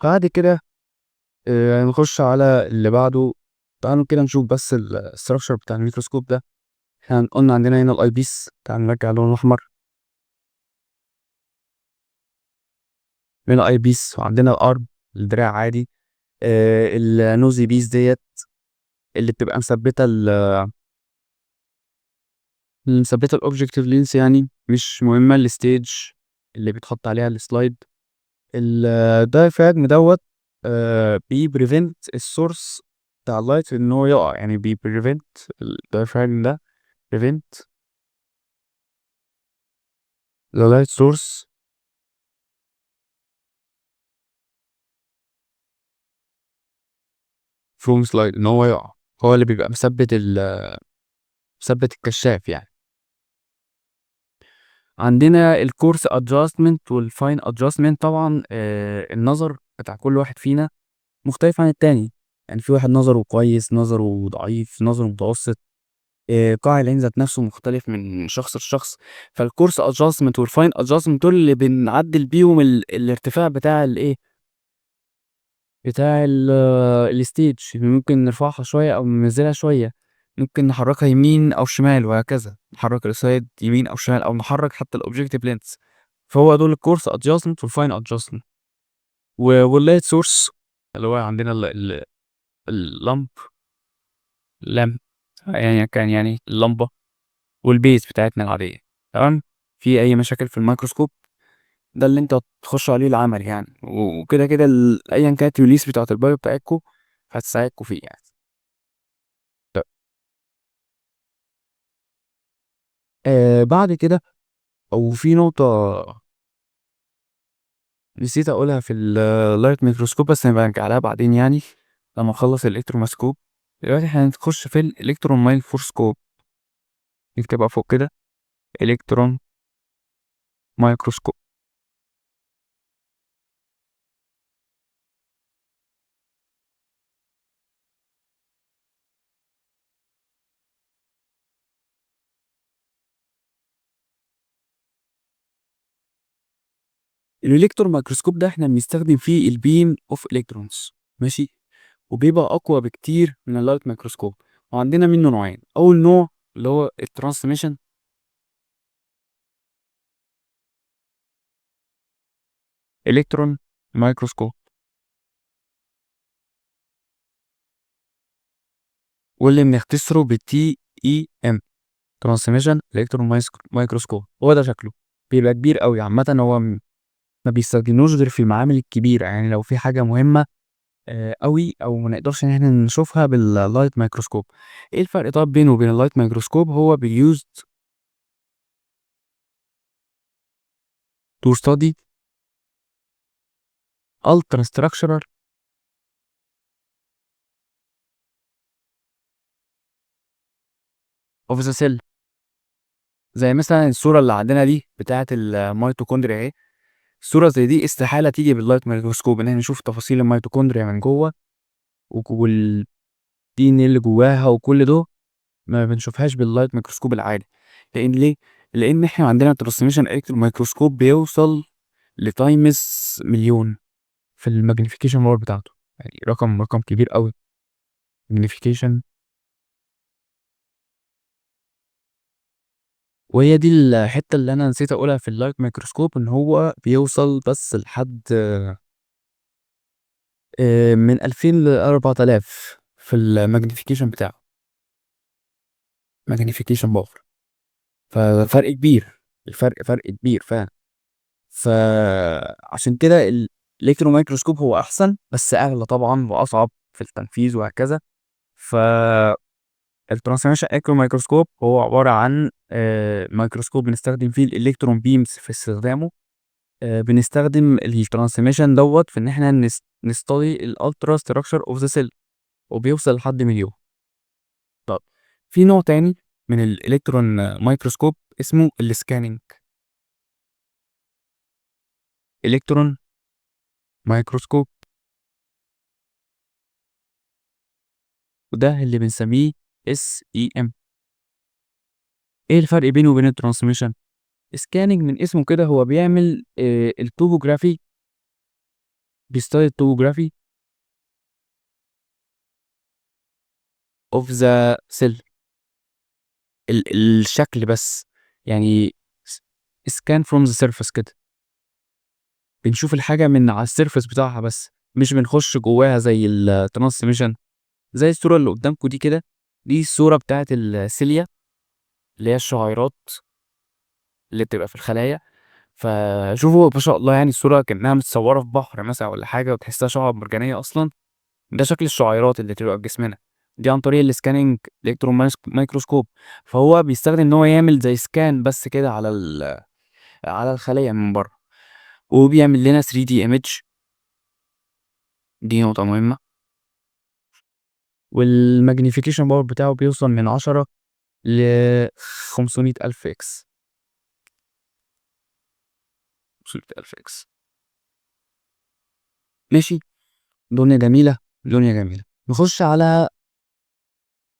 بعد كده نخش على اللي بعده. تعالوا كده نشوف بس الstructure بتاع الميكروسكوب ده. إحنا قلنا عندنا هنا الأي بيس، تعال نرجع اللون الأحمر. هنا أي بيس وعندنا الأرم الدراع عادي. النوزي بيس ديّة اللي بتبقى مثبتة الأوبجكتيف لينس يعني، مش مهمة الstage اللي بيتحط عليها الslide. الdiaphragm دوّة بيprevent الsource بتاع الlight إن هو يقع، يعني بيprevent الdiaphragm ده prevent the light source from slide، إن هو يقع، هو اللي بيبقى مثبت الكشاف يعني. عندنا الcoarse adjustment والfine adjustment. طبعًا النظر بتاع كل واحد فينا مختلف عن التاني، يعني في واحد نظره كويس، نظره ضعيف، نظره متوسط. قاع العين ذات نفسه مختلف من شخص لشخص، فالcoarse adjustment والfine adjustment دول اللي بنعدل بيهم الارتفاع بتاع الإيه، بتاع الstage. ممكن نرفعها شوية أو ننزلها شوية، ممكن نحركها يمين أو شمال وهكذا، نحرك الslide يمين أو شمال أو نحرك حتى الobjective lens. فهو دول الcoarse adjustment والfine adjustment. والlight source اللي هو عندنا الlamp lamp أيًا كان يعني اللمبة، والbase بتاعتنا العادية. تمام. في أي مشاكل في الميكروسكوب ده اللي أنتوا هتخشوا عليه العمل يعني، وكده كده أيًا كانت الrelease بتاعة البايو بتاعتكم هتساعدكم فيه يعني. ط بعد كده، أو في نقطة نسيت أقولها في الlight microscope بس هنبقى نرجع لها بعدين يعني لمّا نخلّص الelectromascope. دلوقتي إحنا هنخش في الelectron microscope. نكتبها فوق كده electron microscope. الelectron microscope ده إحنا بنستخدم فيه الbeam of electrons، ماشي، وبيبقى أقوى بكتير من الlight microscope. وعندنا منه نوعين، أول نوع اللي هو الtransmission electron microscope، واللي بنختصره بTEM transmission electron microscope. هو ده شكله، بيبقى كبير أوي. عامةً هو ما بيستخدموش غير في المعامل الكبيرة، يعني لو في حاجة مهمة أوي أو ما نقدرش إن إحنا نشوفها بالlight microscope. إيه الفرق طب بينه وبين الlight microscope؟ هو used to study ultrastructural of the cell. زي مثلًا الصورة اللي عندنا دي بتاعة الميتوكوندريا أهي. صورة زي دي استحالة تيجي بالlight microscope، إن إحنا نشوف تفاصيل الميتوكوندريا من جوّه والDNA اللي جواها وكل ده ما بنشوفهاش بالlight microscope العادي. لإن ليه؟ لإن إحنا عندنا transmission electron microscope بيوصل لtimes مليون في الmagnification power بتاعته، يعني رقم كبير أوي magnification. وهي دي الحتّة اللي أنا نسيت أقولها في الlight microscope، إن هو بيوصل بس لحد من 2000 ل4000 في الmagnification بتاعه، magnification power. ففرق كبير، فرق كبير فعلًا. فعشان كده الإلكترون مايكروسكوب هو أحسن، بس أغلى طبعًا وأصعب في التنفيذ وهكذا. ف الترانسميشن إلكترون مايكروسكوب هو عبارة عن ميكروسكوب بنستخدم فيه الإلكترون بيمز في استخدامه. بنستخدم الترانسميشن دوّة في إن إحنا نstudy الultra structure of the cell. وبيوصل لحد مليون. طب في نوع تاني من الالكترون مايكروسكوب اسمه السكاننج الكترون مايكروسكوب، وده اللي بنسميه SEM. ايه الفرق بينه وبين الترانسميشن؟ سكاننج من اسمه كده هو بيعمل التوبوجرافي، بيستدي التوبوجرافي اوف ذا سيل، الشكل بس، يعني سكان فروم ذا سيرفيس كده، بنشوف الحاجة من على السيرفيس بتاعها بس، مش بنخش جواها زي الترانسميشن. زي الصورة اللي قدامكم دي كده، دي الصورة بتاعت السيليا اللي هي الشعيرات اللي بتبقى في الخلايا. فشوفوا ما شاء الله، يعني الصورة كأنها متصورة في بحر مثلا ولا حاجة، وتحسها شعاب مرجانية أصلا. ده شكل الشعيرات اللي بتبقى في جسمنا، دي عن طريق السكاننج الكترون مايكروسكوب. فهو بيستخدم ان هو يعمل زي سكان بس كده على على الخلية من بره، وبيعمل لنا 3D image. دي نقطة مهمة. والماجنيفيكيشن باور بتاعه بيوصل من 10 ل 500 ألف اكس. 500 ألف اكس. ماشي. دنيا جميلة، دنيا جميلة. نخش على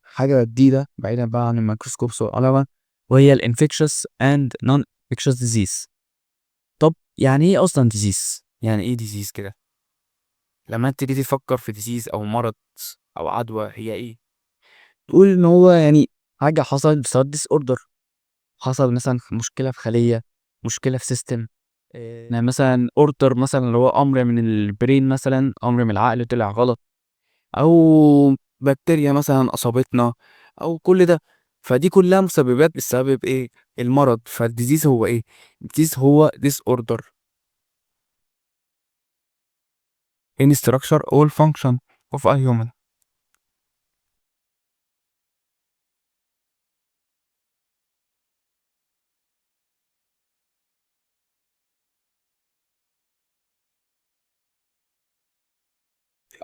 حاجة جديدة بعيدا بقى عن الميكروسكوب والعلماء، وهي الانفكشس اند نون انفكشس ديزيز. طب يعني ايه اصلا ديزيز؟ يعني ايه ديزيز كده؟ لما انت تيجي تفكر في ديزيز او مرض او عدوى، هي ايه؟ تقول ان هو يعني حاجة حصلت بسبب ديس اوردر، حصل مثلا مشكلة في خلية، مشكلة في سيستم، يعني مثلا اوردر مثلا اللي هو امر من البرين، مثلا امر من العقل طلع غلط، او بكتيريا مثلا اصابتنا، او كل ده. فدي كلها مسببات بسبب ايه؟ المرض. فالديزيز هو ايه؟ الديزيز هو ديس اوردر in structure or function of a human.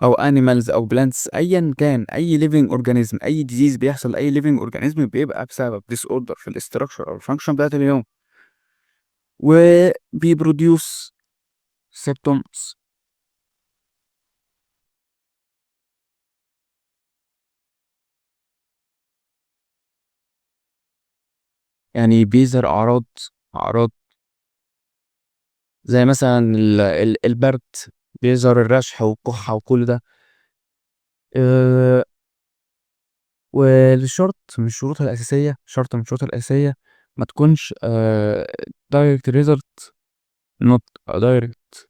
او animals او plants، ايا كان اي living organism، اي disease بيحصل لاي living organism بيبقى بسبب disorder في الاستراكشر او الفانكشن بتاعت اليوم، وبيبروديوس symptoms. يعني بيظهر اعراض زي مثلا البرد، بيظهر الرشح والكحة وكل ده. أه والشرط من الشروط الأساسية، شرط من الشروط الأساسية ما تكونش direct result، not a direct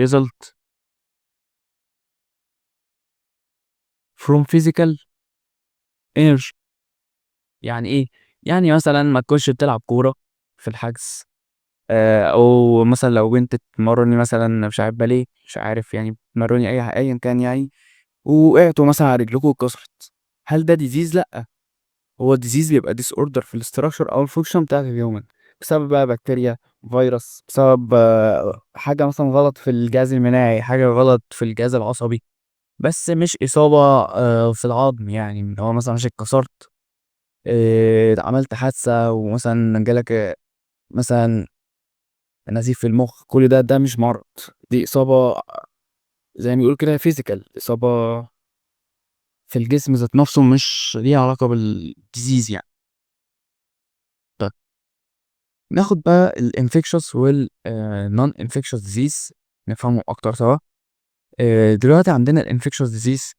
result from physical energy. يعني ايه؟ يعني مثلا ما تكونش بتلعب كورة في الحجز، او مثلا لو بنت تمرني مثلا مش عارف باليه، مش عارف يعني تمرني ايا كان يعني، ووقعتوا مثلا على رجلكم واتكسرت، هل ده ديزيز؟ لا. هو الديزيز بيبقى ديس اوردر في الاستراكشر او الفانكشن بتاعت الهيومن، بسبب بقى بكتيريا، فيروس، بسبب حاجه مثلا غلط في الجهاز المناعي، حاجه غلط في الجهاز العصبي، بس مش اصابه في العظم. يعني إن هو مثلا عشان اتكسرت، عملت حادثه ومثلا جالك مثلا نزيف في المخ، كل ده مش مرض، دي اصابه زي ما بيقول كده فيزيكال، اصابه في الجسم ذات نفسه، مش ليها علاقه بالديزيز يعني. طيب ناخد بقى الانفكشوس والنون انفكشوس ديزيز، نفهمهم اكتر سوا. دلوقتي عندنا الانفكشوس ديزيز،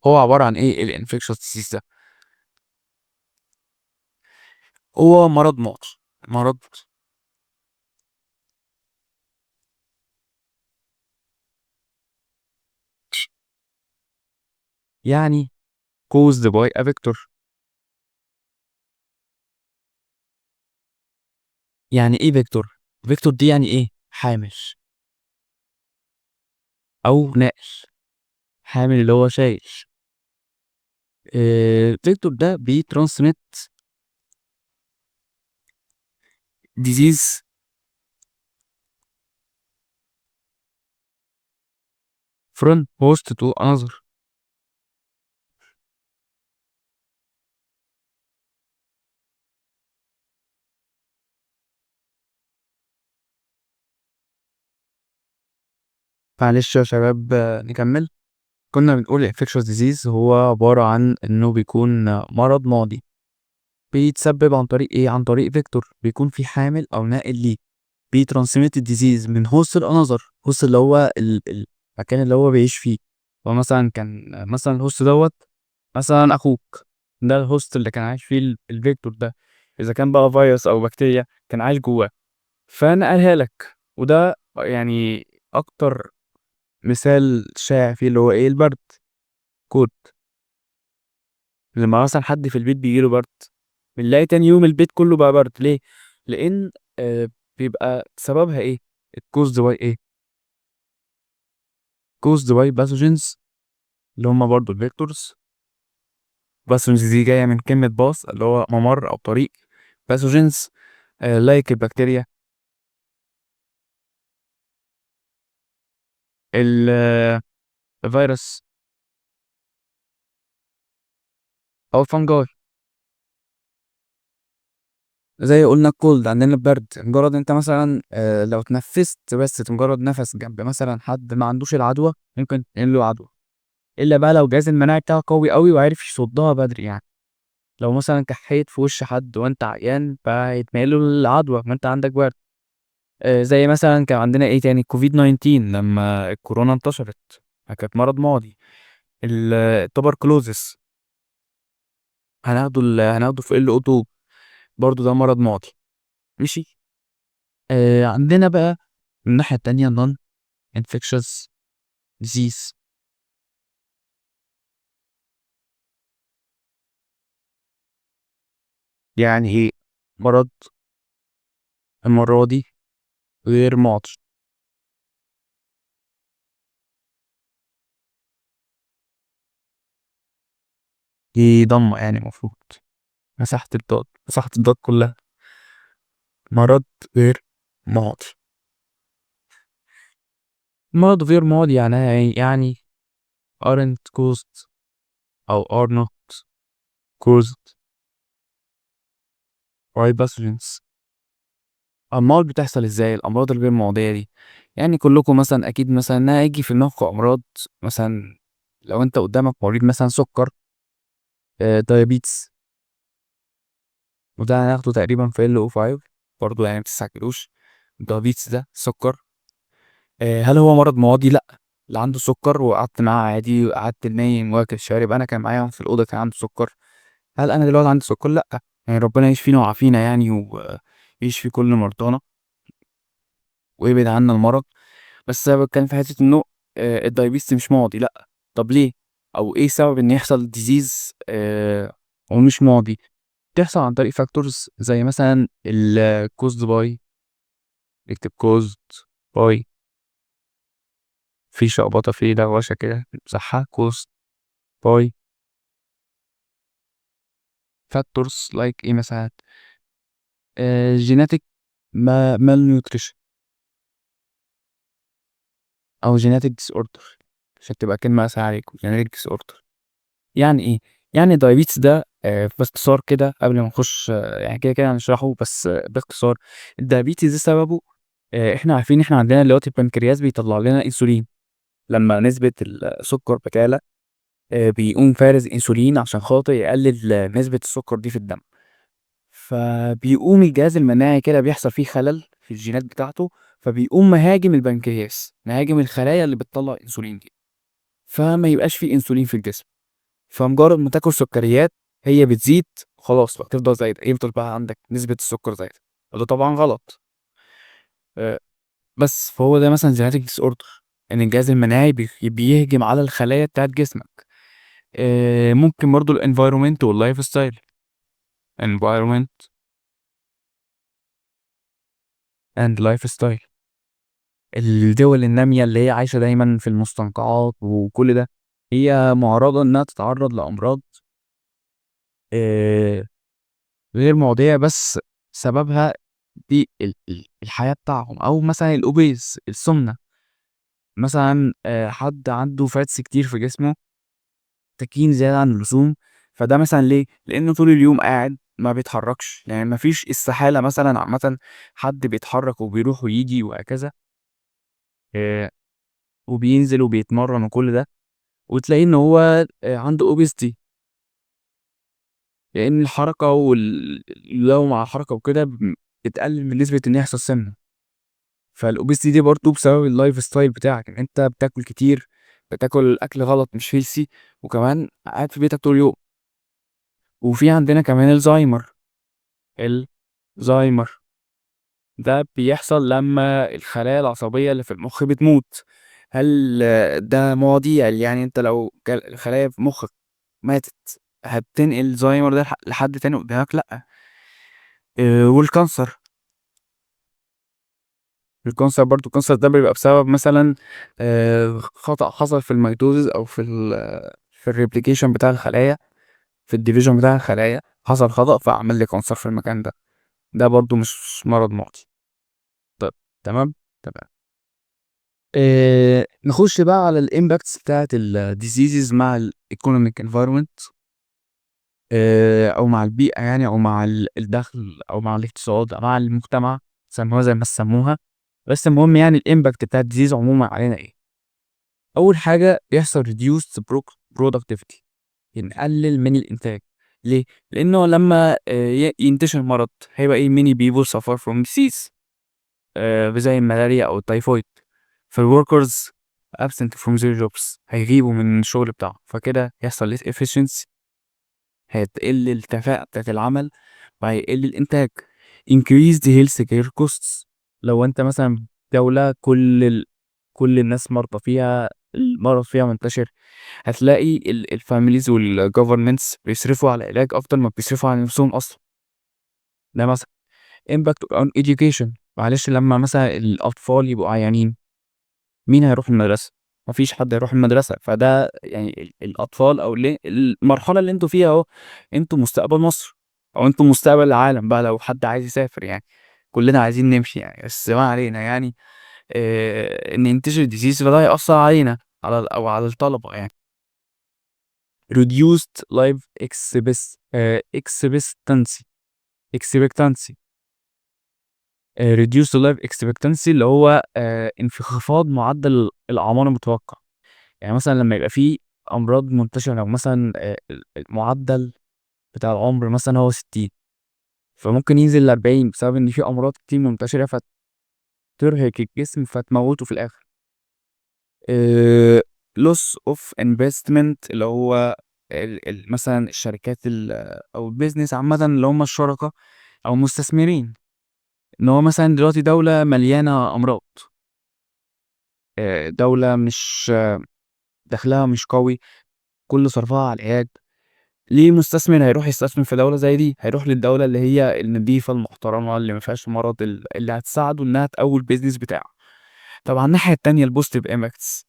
هو عبارة عن ايه الانفكشوس ديزيز ده؟ هو مرض معدي، مرض يعني caused by a vector. يعني ايه فيكتور؟ فيكتور دي يعني ايه؟ حامل او ناقل. حامل اللي هو شايل، الفيكتور ده بيترانسميت disease from host to another. معلش يا شباب، نكمل. كنا بنقول infectious disease هو عبارة عن إنه بيكون مرض معدي، بيتسبب عن طريق إيه؟ عن طريق فيكتور بيكون في حامل أو ناقل ليه، بيترانسميت الديزيز من هوست لأنذر. هوست اللي هو المكان اللي هو بيعيش فيه. هو مثلا كان مثلا الهوست دوت مثلا أخوك، ده الهوست اللي كان عايش فيه الفيكتور ده. إذا كان بقى فيروس أو بكتيريا كان عايش جواه فنقلها لك. وده يعني أكتر مثال شائع فيه اللي هو إيه؟ البرد كود. لما مثلا حد في البيت بيجيله برد بنلاقي تاني يوم البيت كله بقى برد. ليه؟ لأن بيبقى سببها إيه؟ caused by إيه؟ caused by pathogens اللي هم برضو الفيكتورز. pathogens دي جاية من كلمة باص اللي هو ممر أو طريق. pathogens لايك البكتيريا، الفيروس، أو الفنجاي. زي قلنا الكولد عندنا البرد، مجرد انت مثلا لو تنفست بس مجرد نفس جنب مثلا حد ما عندوش العدوى ممكن تنقل له عدوى، الا بقى لو الجهاز المناعي بتاعه قوي قوي وعارف يصدها بدري يعني. لو مثلا كحيت في وش حد وانت عيان فهيتنقل له العدوى ما انت عندك برد. زي مثلا كان عندنا ايه تاني؟ كوفيد 19 لما الكورونا انتشرت كانت مرض معدي. التوبركلوزس هناخده في ال او 2 برضه ده مرض معدي. ماشي. عندنا بقى من الناحية التانية non infectious disease. يعني ايه؟ مرض المرة دي غير معطي. دي ضمة يعني المفروض مساحة الضاد كلها. مرض غير معطي. مرض غير معدي يعني يعني aren't caused أو are not caused by pathogens. أمراض بتحصل ازاي الأمراض الغير معدية دي؟ يعني كلكم مثلا أكيد مثلا هيجي في دماغكم أمراض. مثلا لو أنت قدامك مريض مثلا سكر، دايابيتس، وده هناخده تقريبا في ال او 5 برضه يعني متستعجلوش. الدايابيتس ده سكر. هل هو مرض معدي؟ لأ. اللي عنده سكر وقعدت معاه عادي وقعدت نايم واكل شارب، أنا كان معايا واحد في الأوضة كان عنده سكر، هل أنا دلوقتي عندي سكر؟ لأ. يعني ربنا يشفينا ويعافينا يعني ويشفي كل مرضانا ويبعد عنا المرض. بس أنا بتكلم في حتة إنه الدايابيتس مش معدي. لأ. طب ليه؟ أو إيه سبب إن يحصل ديزيز ومش معدي؟ بتحصل عن طريق فاكتورز زي مثلا الكوزد باي. اكتب كوزد باي، في شخبطة في دوشة كده امسحها. كوزد باي فاكتورز لايك ايه مثلا؟ جيناتيك مال نيوتريشن او جيناتيك ديس اوردر، عشان تبقى كلمة اسهل عليكم. جيناتيك ديس اوردر يعني ايه؟ يعني الدايابيتس ده باختصار كده قبل ما نخش يعني كده كده هنشرحه بس باختصار. الدايابيتس ده سببه احنا عارفين احنا عندنا دلوقتي البنكرياس بيطلع لنا انسولين. لما نسبة السكر بتعلى بيقوم فارز انسولين عشان خاطر يقلل نسبة السكر دي في الدم. فبيقوم الجهاز المناعي كده بيحصل فيه خلل في الجينات بتاعته، فبيقوم مهاجم البنكرياس، مهاجم الخلايا اللي بتطلع انسولين دي، فما يبقاش فيه انسولين في الجسم. فمجرد ما تاكل سكريات هي بتزيد خلاص بقى تفضل زايدة، يفضل بقى عندك نسبة السكر زايدة. وده طبعا غلط. آه، بس فهو ده مثلا جينيتك ديس اوردر، ان الجهاز المناعي بيهجم على الخلايا بتاعت جسمك. ممكن برضو الانفايرومنت واللايف ستايل. environment and lifestyle. الدول النامية اللي هي عايشة دايما في المستنقعات وكل ده هي معرضة انها تتعرض لأمراض آآ غير مُعدية، بس سببها دي الحياة بتاعهم، أو مثلًا الobese السُمنة، مثلًا حد عنده fats كتير في جسمه، تكيين زيادة عن اللزوم، فده مثلًا ليه؟ لإنه طول اليوم قاعد ما بيتحركش، يعني ما فيش استحالة مثلًا عامةً حد بيتحرك وبيروح وييجي وهكذا، آآ وبينزل وبيتمرّن وكل ده، وتلاقيه إن هو عنده obesity، لإن الحركة لو مع الحركة وكده بتقلل من نسبة إن يحصل سمنة. فالobesity دي برضه بسبب الlifestyle بتاعك، إن أنت بتاكل كتير، بتاكل أكل غلط مش healthy، وكمان قاعد في بيتك طول اليوم. وفي عندنا كمان الزهايمر ده بيحصل لمّا الخلايا العصبية اللي في المخ بتموت. هل ده ماضي؟ يعني أنت لو الخلايا في مخك ماتت، هتنقل الزهايمر ده لحد تاني قدامك؟ لأ. والكانسر، برضه الكانسر ده بيبقى بسبب مثلًا خطأ حصل في الميتوزيس، أو في الreplication بتاع الخلايا، في الdivision بتاع الخلايا، حصل خطأ فعمل لي كانسر في المكان ده. ده برضه مش مرض معدي. طيب، تمام، تمام. نخش بقى على الimpacts بتاعة الdiseases مع الeconomic environment، أو مع البيئة يعني، أو مع الدخل، أو مع الاقتصاد، أو مع المجتمع، سموها زي ما تسموها. بس المهم يعني الimpact بتاع الdisease عمومًا علينا إيه؟ أول حاجة بيحصل reduced productivity، نقلل من الإنتاج. ليه؟ لإنه لمّا ينتشر مرض، هيبقى إيه many people suffer from disease، زي الملاريا أو التيفويد، فالworkers absent from their jobs، هيغيبوا من الشغل بتاعهم، فكده يحصل less efficiency، هتقل الكفاءة بتاعة العمل، وهيقل الإنتاج. increased healthcare costs، لو أنت مثلًا دولة كل الناس مرضى فيها، المرض فيها منتشر، هتلاقي الfamilies والgovernments بيصرفوا على العلاج أكتر ما بيصرفوا على نفسهم أصلًا. ده مثلًا. impact on education، معلش لمّا مثلًا الأطفال يبقوا عيانين، مين هيروح المدرسة؟ ما فيش حد هيروح المدرسة، فده يعني الأطفال، أو المرحلة اللي أنتم فيها أهو، أنتم مستقبل مصر، أو أنتم مستقبل العالم بقى لو حد عايز يسافر يعني، كلنا عايزين نمشي يعني، بس ما علينا يعني. إن ينتشر disease فده هيأثّر علينا، أو على الطلبة يعني. reduced life expectancy reduced life expectancy اللي هو انخفاض معدل الأعمار المتوقع. يعني مثلًا لمّا يبقى في أمراض منتشرة، أو مثلًا المعدل بتاع العمر مثلًا هو 60، فممكن ينزل ل40 بسبب إن في أمراض كتير منتشرة فترهق الجسم فتموّته في الآخر. آآ loss of investment اللي هو مثلًا الشركات أو الbusiness عامةً، اللي هم الشركا أو المستثمرين، إن هو مثلًا دلوقتي دولة مليانة أمراض، دولة مش دخلها مش قوي، كل صرفها على العلاج. ليه مستثمر هيروح يستثمر في دولة زي دي؟ هيروح للدولة اللي هي النضيفة المحترمة اللي ما فيهاش مرض، اللي هتساعده إنها تقوي الbusiness بتاعه. طب على الناحية التانية الpositive impacts،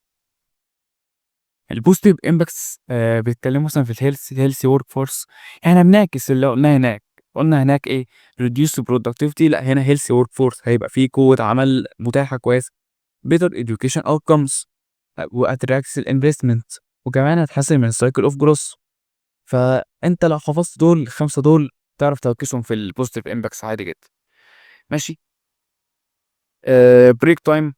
الpositive impacts بيتكلموا مثلًا في healthy workforce. إحنا بنعكس اللي قلناه هناك، قلنا هناك إيه reduce productivity، لأ هنا healthy workforce، هيبقى في قوة عمل متاحة كويسة، better education outcomes، وattracts الinvestment، وكمان هتحسن من cycle of growth. فأنت لو حفظت ال5 دول تعرف تركّزهم في الpositive impacts عادي جدًا. ماشي. break time،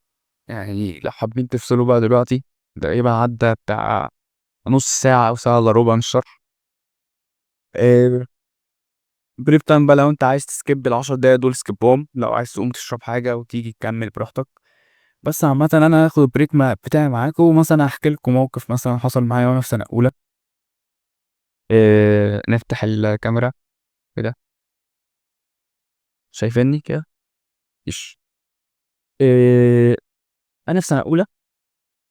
يعني لو حابين تفصلوا بقى دلوقتي، تقريبًا عدّى بتاع نُص ساعة أو ساعة إلا ربع من الشرح. آآ break time بقى، لو أنت عايز تskip ال10 دقايق دول سكيبهم، لو عايز تقوم تشرب حاجة وتيجي تكمّل براحتك. بس عامةً أنا هاخد الbreak بتاعي معاكم، ومثلًا هاحكي لكم موقف مثلًا حصل معايا وأنا في سنة أولى. نفتح الكاميرا كده، شايفينّي كده؟ ماشي. آآ أنا في سنة أولى.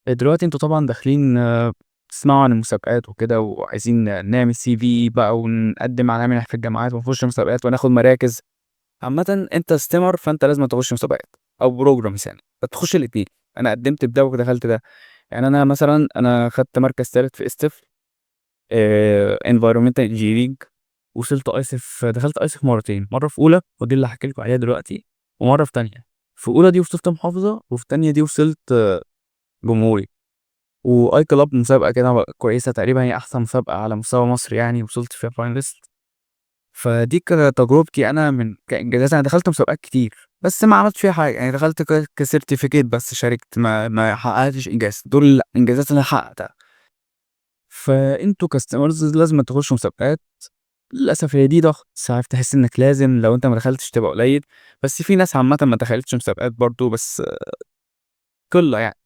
دلوقتي أنتم طبعًا داخلين تسمعوا عن المسابقات وكده، وعايزين نعمل CV بقى ونقدّم على منح في الجامعات، ونخش مسابقات وناخد مراكز. عامةً أنت STEMer، فأنت لازمًا تخش مسابقات أو programs يعني، فتخش الاتنين. أنا قدّمت في ده ودخلت ده. يعني أنا مثلًا خدت مركز تالت في ESTEF، environmental engineering. وصلت ايسف، دخلت ايسف مرتين، مره في اولى ودي اللي هحكي لكم عليها دلوقتي، ومره في تانية. في اولى دي وصلت محافظه، وفي تانية دي وصلت جمهوري. واي كلاب مسابقه كده كويسه، تقريبا هي احسن مسابقه على مستوى مصر يعني، وصلت فيها فاينلست. فدي كانت تجربتي انا من كانجازات. انا دخلت مسابقات كتير بس ما عملتش فيها حاجه يعني، دخلت كسيرتيفيكيت بس، شاركت، ما حققتش انجاز. دول الانجازات اللي انا حققتها. فانتوا كاستمرز لازم تخشوا مسابقات. للاسف هي دي ضغط ساعات، تحس انك لازم لو انت ما دخلتش تبقى قليل. بس في ناس عامه ما دخلتش مسابقات برضو، بس كله يعني.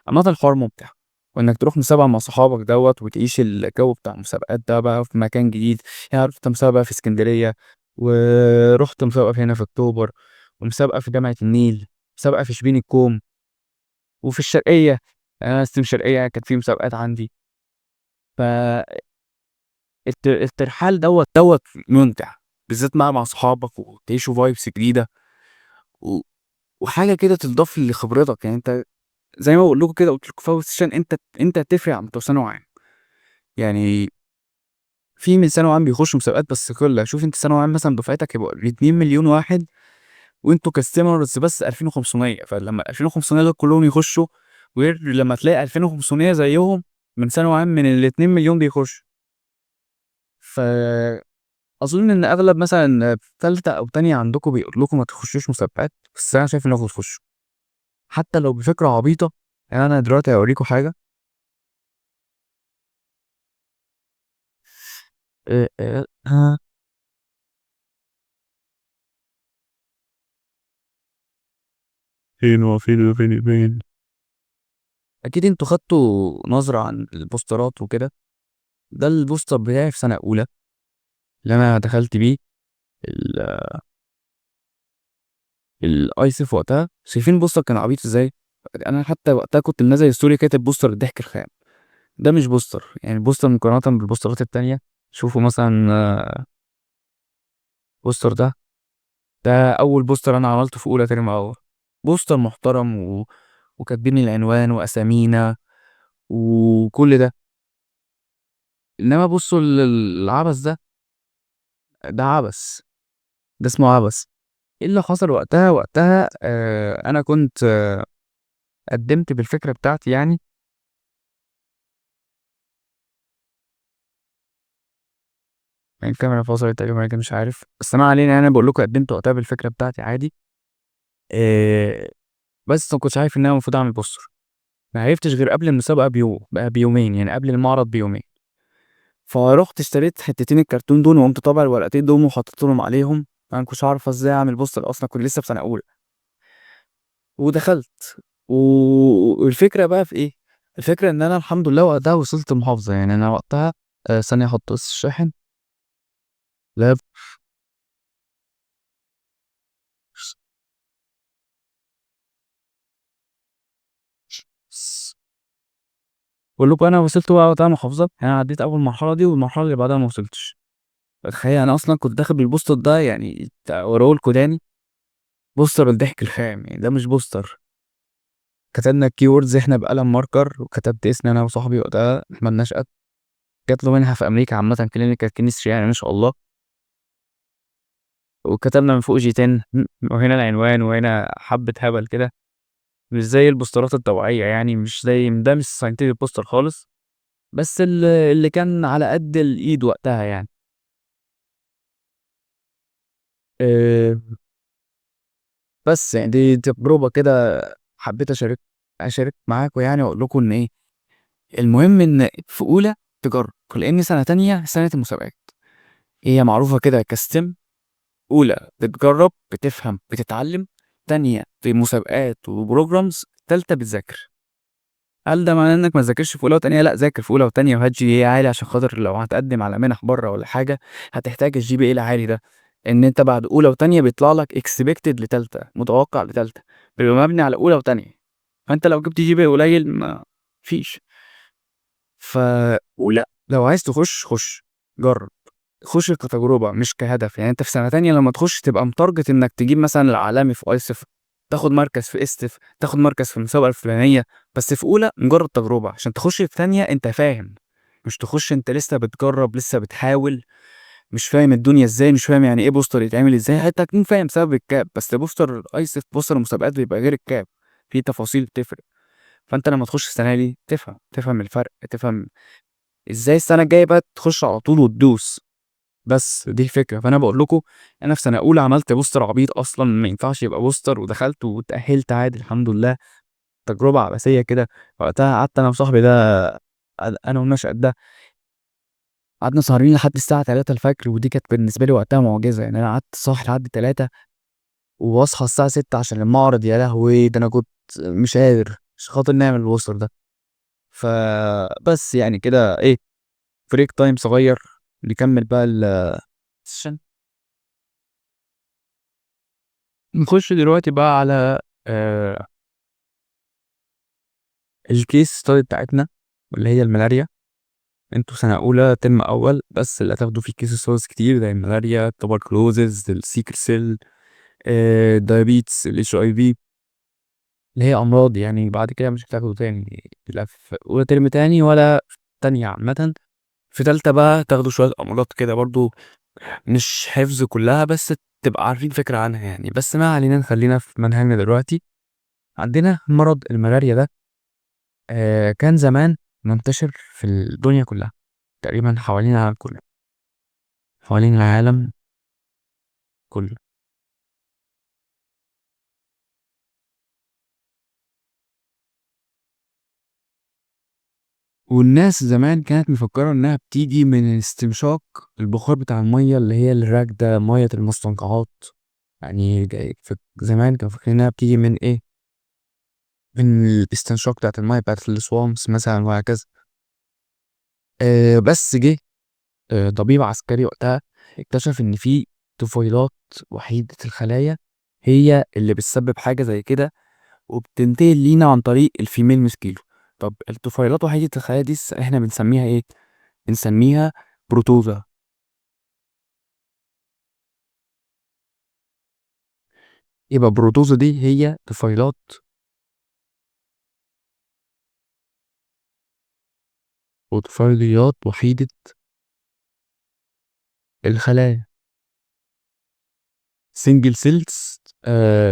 عامه الحوار ممتع، وانك تروح مسابقه مع صحابك وتعيش الجو بتاع المسابقات ده بقى في مكان جديد. يعني رحت مسابقه في اسكندريه، ورحت مسابقه هنا في اكتوبر، ومسابقه في جامعه النيل، مسابقه في شبين الكوم، وفي الشرقيه. انا ستيم شرقيه كانت في مسابقات عندي. فالترحال ممتع، بالذات مع صحابك، وتعيشوا فايبس جديده، و... وحاجه كده تضاف لخبرتك. يعني انت زي ما بقول لكم كده، قلت لكم في اول سيشن، انت تفرق عن بتوع ثانوي عام. يعني في من ثانوي عام بيخشوا مسابقات بس كلها، شوف انت ثانوي عام مثلا دفعتك يبقوا 2 مليون واحد، وانتوا كاستمرز بس 2500. فلما 2500 دول كلهم يخشوا، غير لما تلاقي 2500 زيهم من ثانوي عام من ال 2 مليون بيخشوا. فاظن ان اغلب مثلا ثالثه او تانية عندكم بيقول لكم ما تخشوش مسابقات، بس انا شايف انكم تخشوا حتى لو بفكره عبيطه. يعني انا دلوقتي هوريكم حاجه. اه اه اه. فين. اكيد انتوا خدتوا نظره عن البوسترات وكده. ده البوستر بتاعي في سنه اولى اللي انا دخلت بيه الايسف وقتها. شايفين البوستر كان عبيط ازاي؟ انا حتى وقتها كنت منزل ستوري كاتب بوستر الضحك الخام. ده مش بوستر، يعني بوستر مقارنه بالبوسترات التانية. شوفوا مثلا البوستر ده اول بوستر انا عملته في اولى ترم اول. بوستر محترم وكاتبين العنوان واسامينا وكل ده. انما بصوا العبث ده عبث. ده اسمه عبث. ايه اللي حصل وقتها انا كنت قدمت بالفكره بتاعتي يعني. يعني الكاميرا فصلت تقريبا ولا مش عارف، بس ما علينا يعني. انا بقول لكم قدمت وقتها بالفكره بتاعتي عادي. آه بس ما كنتش عارف ان انا المفروض اعمل بوستر. ما عرفتش غير قبل المسابقه بيومين، يعني قبل المعرض بيومين. فرحت اشتريت حتتين الكرتون دول، وقمت طابع الورقتين دول وحطيتهم عليهم. انا ما كنتش عارف ازاي اعمل بوستر اصلا، كنت لسه في سنه اولى. ودخلت والفكره بقى في ايه؟ الفكره ان انا الحمد لله وقتها وصلت المحافظه. يعني انا وقتها ثانيه احط بس الشاحن. لا. بقول لكم انا وصلت بقى وقتها محافظه، يعني انا عديت اول مرحله دي، والمرحله اللي بعدها ما وصلتش. تخيل انا اصلا كنت داخل بالبوستر ده، يعني وراه الكوداني بوستر الضحك الخام. يعني ده مش بوستر. كتبنا الكيوردز احنا بقلم ماركر، وكتبت اسمي انا وصاحبي وقتها احمد نشأت. جات له منها في امريكا عامه، كلينيكال كيمستري يعني ما شاء الله. وكتبنا من فوق جي 10، وهنا العنوان، وهنا حبه هبل كده. مش زي البوسترات الطبيعيه يعني، مش زي ده، مش ساينتفك بوستر خالص. بس اللي كان على قد الايد وقتها يعني. أه بس يعني دي تجربه كده، حبيت اشارك معاكم يعني، واقول لكم ان ايه المهم. ان في اولى تجرب، لان سنه تانية سنه المسابقات. هي معروفه كده كستم. اولى بتجرب بتفهم بتتعلم، تانية في مسابقات وبروجرامز، تالتة بتذاكر. هل ده معناه انك ما تذاكرش في اولى وتانية؟ لا، ذاكر في اولى وتانية، وهات جي بي اي عالي، عشان خاطر لو هتقدم على منح بره ولا حاجه هتحتاج الجي بي اي العالي ده. ان انت بعد اولى وتانية بيطلع لك اكسبكتد لتالتة، متوقع لتالتة، بيبقى مبني على اولى وتانية. فانت لو جبت جي بي اي قليل ما فيش. ولا لو عايز تخش خش، جرب، خش كتجربة مش كهدف. يعني انت في سنة تانية لما تخش تبقى متارجت انك تجيب مثلا العالمي في ايسف، تاخد مركز في استف، تاخد مركز في المسابقة الفلانية. بس في اولى مجرد تجربة، عشان تخش في تانية انت فاهم، مش تخش انت لسه بتجرب لسه بتحاول. مش فاهم الدنيا ازاي، مش فاهم يعني ايه بوستر يتعمل ازاي، حتى هتكون فاهم سبب الكاب، بس بوستر الايسف بوستر المسابقات بيبقى غير الكاب، في تفاصيل بتفرق. فانت لما تخش السنه دي تفهم الفرق، تفهم ازاي السنه الجايه بقى تخش على طول وتدوس. بس دي الفكره. فانا بقول لكم، انا في سنه اولى عملت بوستر عبيط اصلا ما ينفعش يبقى بوستر، ودخلت وتاهلت عادي الحمد لله. تجربه عبثيه كده. وقتها قعدت انا وصاحبي ده، انا والنشأة ده، قعدنا سهرين لحد الساعه 3 الفجر، ودي كانت بالنسبه لي وقتها معجزه. يعني انا قعدت صاحي لحد 3 واصحى الساعه 6 عشان المعرض. يا لهوي، ده انا كنت مش قادر مش خاطر نعمل البوستر ده. فبس يعني كده ايه، بريك تايم صغير، نكمل بقى السيشن. نخش دلوقتي بقى على الكيس ستادي بتاعتنا، واللي هي الملاريا. انتوا سنة أولى ترم أول، بس اللي هتاخدوا فيه كيس ستاديز كتير زي الملاريا، التوبركلوزز، السيكل سيل، الدايابيتس، الاتش اي في، اللي هي أمراض يعني بعد كده مش هتاخدوا تاني، لا في أولى ترم تاني ولا في تانية عامة. في تالتة بقى تاخدوا شوية أمراض كده برضو، مش حفظ كلها بس تبقى عارفين فكرة عنها يعني. بس ما علينا، نخلينا في منهجنا دلوقتي. عندنا مرض الملاريا ده كان زمان منتشر في الدنيا كلها، تقريبا حوالين العالم كله، حوالين العالم كله. والناس زمان كانت مفكرة إنها بتيجي من استنشاق البخار بتاع المية اللي هي الراكدة، مية المستنقعات. يعني زمان كانوا فاكرين إنها بتيجي من إيه، من الاستنشاق بتاعت المية بتاعت السوامس مثلا وهكذا. بس جه طبيب عسكري وقتها اكتشف إن في طفيلات وحيدة الخلايا هي اللي بتسبب حاجة زي كده، وبتنتقل لينا عن طريق الفيميل مسكيلو. طب الطفيلات وحيدة الخلايا دي احنا بنسميها ايه؟ بنسميها بروتوزا. يبقى بروتوزا دي هي طفيلات وطفيليات وحيدة الخلايا، سنجل سيلز،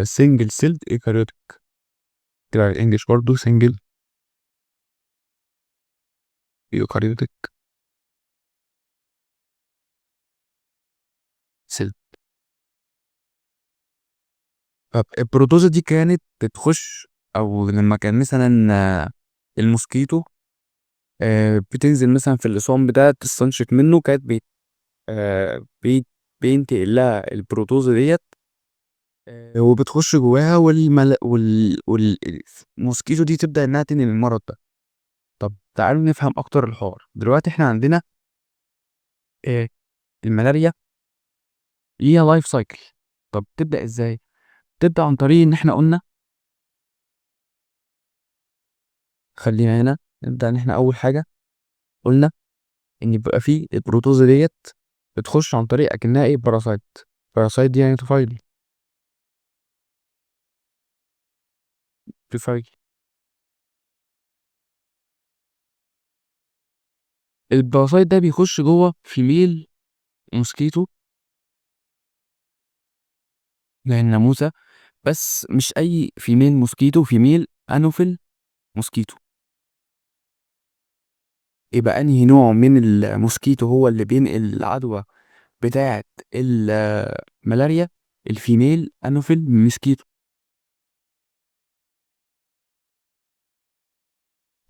سنجل سيلد ايكاريوتيك، كده الانجليش برضو سنجل ايكاريوتيك سيل. طب البروتوزا دي كانت بتخش، او لما كان مثلا الموسكيتو بتنزل مثلا في الإصابة ده تستنشق منه، كانت بينتقل لها البروتوزا ديت، وبتخش جواها والموسكيتو دي تبدأ إنها تنقل المرض ده. طب تعالوا نفهم أكتر الحوار. دلوقتي إحنا عندنا آه، الملاريا ليها لايف سايكل. طب تبدأ إزاي؟ تبدأ عن طريق إن إحنا قلنا، خلينا هنا نبدأ إن إحنا أول حاجة قلنا إن يبقى فيه البروتوزا ديت بتخش عن طريق أكنها إيه، باراسايت. باراسايت دي يعني طفيلي. طفيلي. الباراسايت ده بيخش جوه فيميل موسكيتو زي الناموسة، بس مش أي فيميل موسكيتو، فيميل أنوفيل موسكيتو. يبقى أنهي نوع من الموسكيتو هو اللي بينقل العدوى بتاعة الملاريا؟ الفيميل أنوفيل موسكيتو.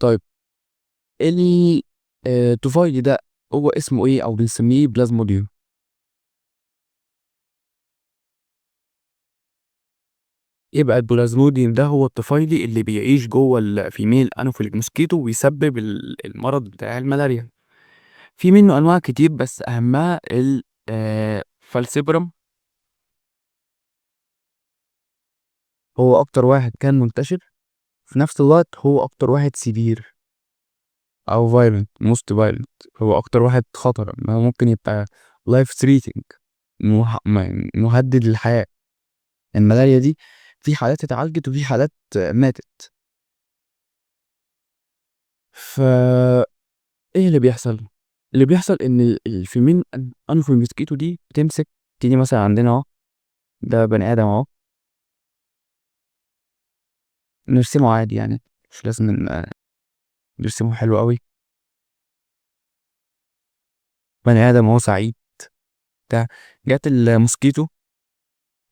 طيب الطفيلي ده هو اسمه ايه، او بنسميه بلازموديوم. يبقى البلازموديوم ده هو الطفيلي اللي بيعيش جوه الفيميل انوفيل موسكيتو ويسبب المرض بتاع الملاريا. في منه انواع كتير بس اهمها الفالسيبرم، هو اكتر واحد كان منتشر، في نفس الوقت هو اكتر واحد سيفير او فايلنت، موست فايلنت. هو اكتر واحد خطر، ما هو ممكن يبقى لايف ثريتنج، مهدد للحياة. الملاريا دي في حالات اتعالجت وفي حالات ماتت. ف ايه اللي بيحصل؟ اللي بيحصل ان الفيمين انفو موسكيتو دي بتمسك، تيجي مثلا عندنا اهو، ده بني ادم اهو، نرسمه عادي يعني، مش لازم نرسمه حلو قوي. بني ادم اهو سعيد بتاع، جات الموسكيتو،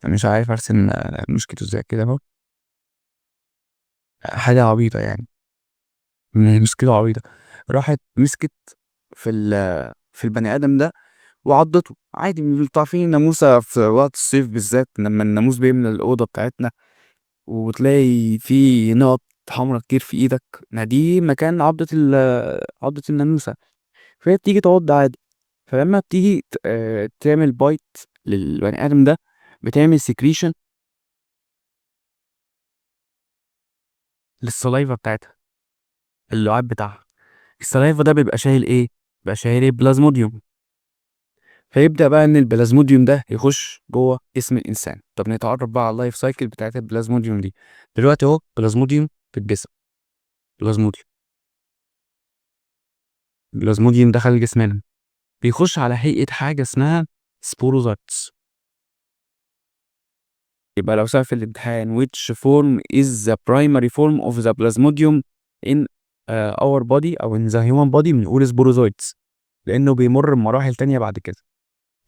مش عارف ارسم الموسكيتو ازاي كده اهو، حاجه عبيطه يعني، الموسكيتو عبيطه، راحت مسكت في البني ادم ده وعضته عادي. انتوا عارفين الناموسه في وقت الصيف بالذات لما الناموس بيملى الاوضه بتاعتنا وتلاقي في نقط حمرا كتير في ايدك، ما دي مكان عضة الناموسة، فهي بتيجي تعض عادي. فلما بتيجي تعمل بايت للبني ادم ده، بتعمل سكريشن للسلايفا بتاعتها، اللعاب بتاعها. السلايفا ده بيبقى شايل ايه؟ بيبقى شايل ايه؟ بلازموديوم. فيبدأ بقى ان البلازموديوم ده يخش جوه جسم الانسان. طب نتعرف بقى على اللايف سايكل بتاعت البلازموديوم دي. دلوقتي اهو بلازموديوم في الجسم، بلازموديوم، بلازموديوم دخل جسمنا، بيخش على هيئة حاجة اسمها سبوروزايتس. يبقى لو سأل في الامتحان which form is the primary form of the plasmodium in our body أو in the human body، بنقول سبوروزايتس، لأنه بيمر بمراحل تانية بعد كده.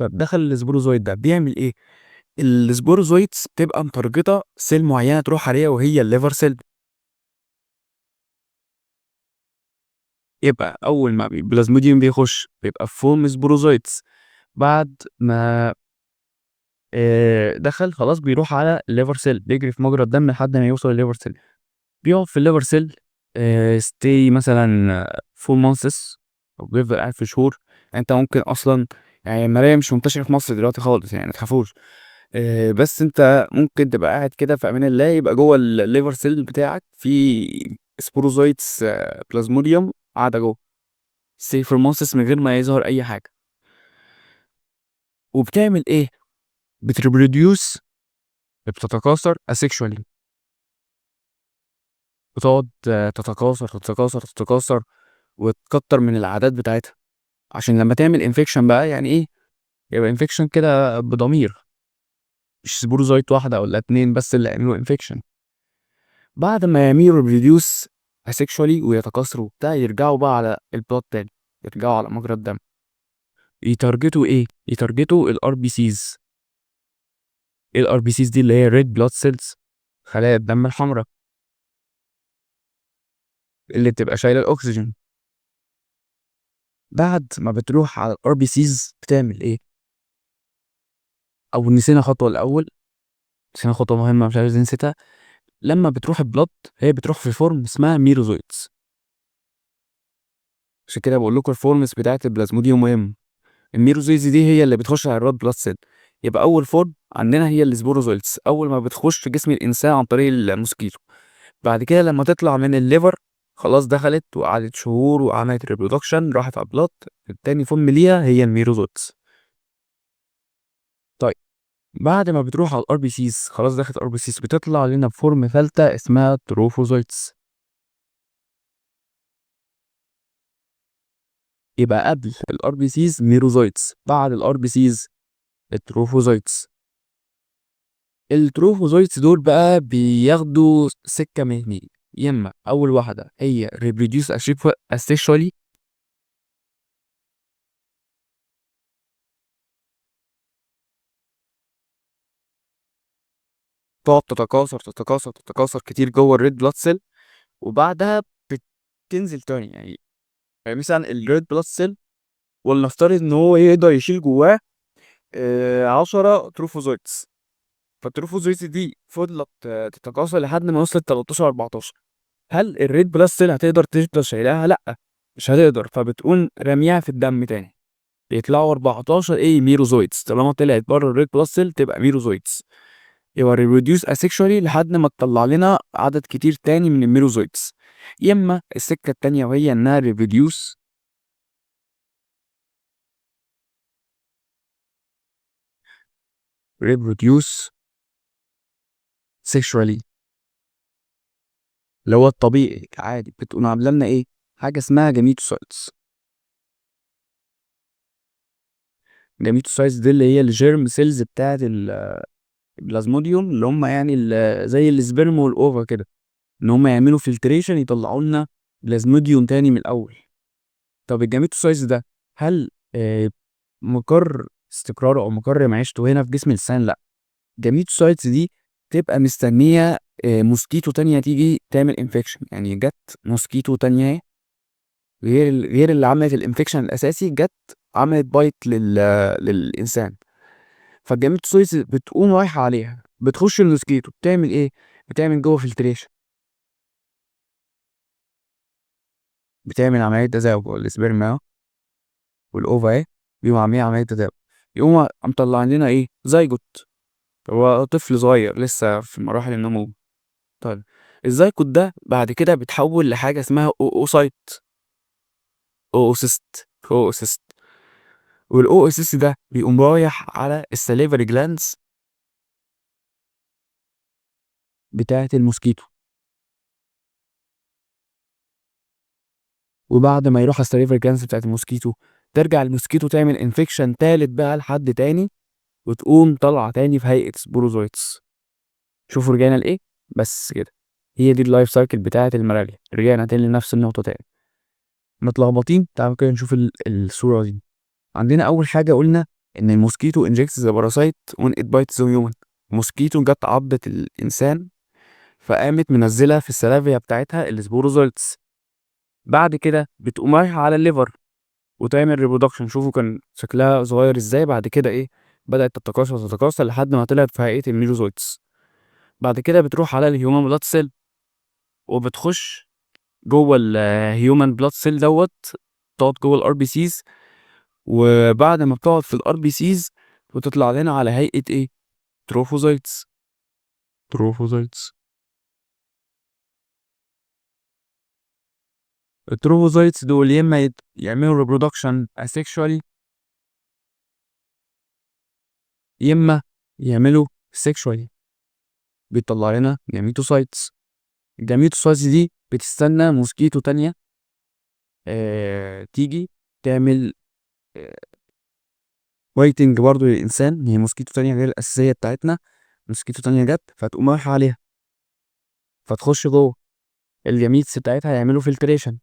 طب دخل السبوروزايت ده بيعمل إيه؟ السبوروزايتس بتبقى مترجطة سيل معينة تروح عليها وهي الليفر سيل. يبقى أول ما البلازموديوم بيخش بيبقى في فورم سبوروزايتس، بعد ما دخل خلاص بيروح على الليفر سيل، بيجري في مجرى الدم لحد ما يوصل لليفر سيل، بيقعد في الليفر سيل ستي مثلا 4 مانثس، او بيفضل قاعد في شهور. يعني انت ممكن اصلا، يعني الملاria مش منتشره في مصر دلوقتي خالص يعني، ما تخافوش. بس انت ممكن تبقى قاعد كده في امان الله، يبقى جوه الليفر سيل بتاعك في سبوروزايتس بلازموديوم قاعده جوه سي 4 مانثس من غير ما يظهر اي حاجه. وبتعمل ايه؟ بتريبروديوس، بتتكاثر asexually، بتقعد تتكاثر تتكاثر تتكاثر وتكتر من الأعداد بتاعتها، عشان لما تعمل انفكشن بقى يعني ايه، يبقى انفكشن كده بضمير، مش سبوروزايت واحدة ولا اتنين بس اللي يعملوا انفكشن. بعد ما يعملوا ريديوس asexually ويتكاثروا وبتاع، يرجعوا بقى على البلاد تاني، يرجعوا على مجرى الدم. يتارجتوا ايه؟ يتارجتوا الار بي سيز. ايه الار بي سيز دي؟ اللي هي ريد بلاد سيلز، خلايا الدم الحمراء اللي بتبقى شايله الاكسجين. بعد ما بتروح على الار بي سيز بتعمل ايه؟ او نسينا خطوه الاول، نسينا خطوه مهمه مش عايز نسيتها. لما بتروح البلد هي بتروح في فورم اسمها ميروزويتس، عشان كده بقول لكم الفورمز بتاعت البلازموديوم مهم. الميروزويتس دي هي اللي بتخش على الريد بلاد سيل. يبقى اول فورم عندنا هي السبوروزويتس، اول ما بتخش في جسم الانسان عن طريق الموسكيتو. بعد كده لما تطلع من الليفر، خلاص دخلت وقعدت شهور وعملت ريبرودكشن، راحت على البلد، التاني فورم ليها هي الميروزويتس. طيب بعد ما بتروح على الار بي سيز، خلاص دخلت الار بي سيز، بتطلع لنا بفورم ثالثه اسمها تروفوزويتس. يبقى قبل الار بي سيز ميروزويتس، بعد الار بي سيز التروفوزويتس. التروفوزويتس دول بقى بياخدوا سكه من اتنين، يا اما اول واحده هي ريبروديوس اسيكشوالي، تقعد تتكاثر تتكاثر تتكاثر كتير جوه الريد بلاد سيل، وبعدها بتنزل تاني يعني مثلا الريد بلاد سيل، ولنفترض ان هو يقدر يشيل جواه 10 تروفوزويتس. فالتروفوزويتس دي فضلت تتكاثر لحد ما وصلت 13 14. هل الريد بلاد سيل هتقدر تفضل شايلاها؟ لا، مش هتقدر، فبتقوم رميها في الدم تاني، بيطلعوا 14 ايه ميروزويتس. طالما طلعت بره الريد بلاد سيل تبقى ميروزويتس. يبقى ريبروديوس اسيكشوالي لحد ما تطلع لنا عدد كتير تاني من الميروزويتس. يا اما السكه التانيه وهي انها ريبروديوس سيكشوالي، اللي هو الطبيعي عادي، بتقوم عامله لنا ايه؟ حاجه اسمها جاميتوسايتس. جاميتوسايتس دي اللي هي الجيرم سيلز بتاعت البلازموديوم، اللي هم يعني زي السبرم والاوفا كده، ان هم يعملوا فلتريشن يطلعوا لنا بلازموديوم تاني من الاول. طب الجاميتوسايتس ده هل مقر استقراره او مقر معيشته هنا في جسم الانسان؟ لا، الجاميتوسايتس دي تبقى مستنيه موسكيتو تانية تيجي تعمل انفكشن. يعني جت موسكيتو تانية غير اللي عملت الانفكشن الاساسي، جت عملت بايت للانسان. فالجاميتوسايتس بتقوم رايحه عليها، بتخش الموسكيتو بتعمل ايه؟ بتعمل جوه فلتريشن، بتعمل عمليه تزاوج جوه السبرما والاوفا اهي، بيقوموا عاملين عمليه تزاوج، يقوموا مطلعين لنا ايه؟ زيجوت. هو طفل صغير لسه في مراحل النمو. طيب الزيجوت ده بعد كده بيتحول لحاجه اسمها اوسايت، اوسيست، اوسيست. والاوسيست ده بيقوم رايح على السليفري جلاندز بتاعه الموسكيتو. وبعد ما يروح على السليفري جلاندز بتاعه الموسكيتو، ترجع الموسكيتو تعمل انفكشن تالت بقى لحد تاني، وتقوم طالعه تاني في هيئه سبوروزويتس. شوفوا رجعنا لايه؟ بس كده، هي دي اللايف سايكل بتاعه الملاريا. رجعنا تاني لنفس النقطه تاني. متلخبطين؟ تعالوا كده نشوف الصوره دي. عندنا اول حاجه قلنا ان الموسكيتو انجكتس ذا باراسايت وان ات بايتس ذا هيومن. موسكيتو جت عضت الانسان، فقامت منزله في السلافيا بتاعتها السبوروزويتس. بعد كده بتقوم رايحه على الليفر وتعمل ريبرودكشن. شوفوا كان شكلها صغير ازاي. بعد كده ايه؟ بدات تتكاثر لحد ما طلعت في هيئه الميروزويتس. بعد كده بتروح على الهيومن بلاد سيل، وبتخش جوه الهيومن بلاد سيل تقعد جوه الار بي سيز. وبعد ما بتقعد في الار بي سيز بتطلع لنا على هيئه ايه؟ تروفوزايتس. تروفوزايتس. التروفوزايتس دول يا اما يعملوا ريبرودكشن اسexually، يا اما يعملوا sexually. بيطلع لنا جاميتوسايتس. الجاميتوسايتس دي بتستنى موسكيتو تانية تيجي تعمل ويتنج برضه للإنسان. هي موسكيتو تانية غير الأساسية بتاعتنا، موسكيتو تانية جت فتقوم رايحة عليها، فتخش جوه الجاميتس بتاعتها، يعملوا فلتريشن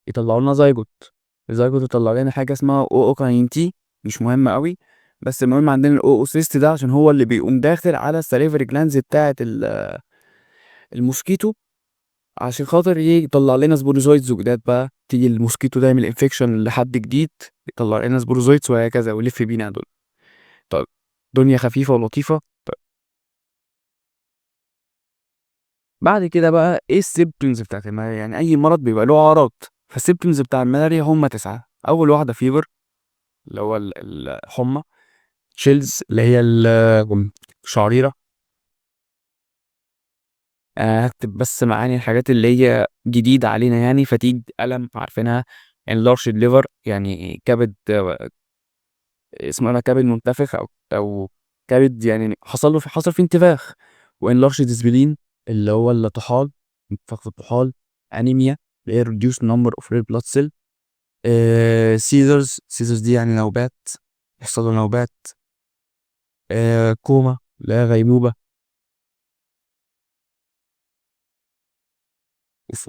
يطلعوا لنا زيجوت. الزيجوت يطلع لنا حاجة اسمها اوكاين تي، مش مهمة قوي. بس المهم عندنا الاوسيست ده عشان هو اللي بيقوم داخل على السليفري جلانز بتاعة الموسكيتو، عشان خاطر يطلع لنا سبوروزويتس جداد. بقى تيجي الموسكيتو ده يعمل انفكشن لحد جديد، يطلع لنا سبوروزويتس وهكذا، ويلف بينا دول. طيب دنيا خفيفة ولطيفة. طيب بعد كده بقى ايه السيمبتومز بتاعت الملاريا؟ يعني اي مرض بيبقى له اعراض. فالسيمبتومز بتاع الملاريا هم 9. اول واحدة فيبر، اللي هو الحمى. تشيلز اللي هي الشعريرة. هكتب بس معاني الحاجات اللي هي جديدة علينا، يعني فتيج، ألم، عارفينها. enlarged liver يعني كبد، اسمه كبد منتفخ أو كبد يعني حصل فيه انتفاخ. وانلارجد spleen اللي هو الطحال، انتفاخ في الطحال. انيميا اللي هي reduced number of red blood cell. سيزرز دي يعني نوبات، يحصل له نوبات. كوما اللي هي غيبوبة.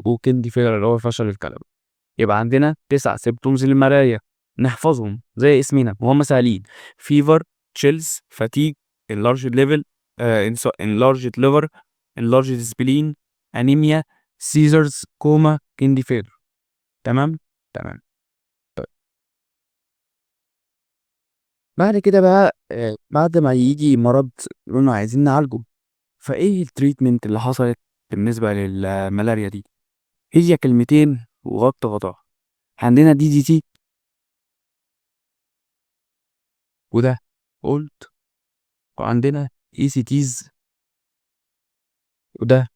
وكندي فيلر اللي هو فشل الكلى. يبقى عندنا 9 سيمبتومز للملاريا، نحفظهم زي اسمنا وهم سهلين: فيفر، تشيلز، فاتيج، enlarged level enlarged liver، enlarged spleen، انيميا، سيزرز، كوما، كندي فيلر. تمام. تمام. طيب بعد كده بقى بعد ما يجي مرض يقولوا عايزين نعالجه، فايه التريتمنت اللي حصلت بالنسبة للملاريا دي؟ هي كلمتين وغطى غطاها. عندنا DDT، وده قلت. وعندنا ECTs، وده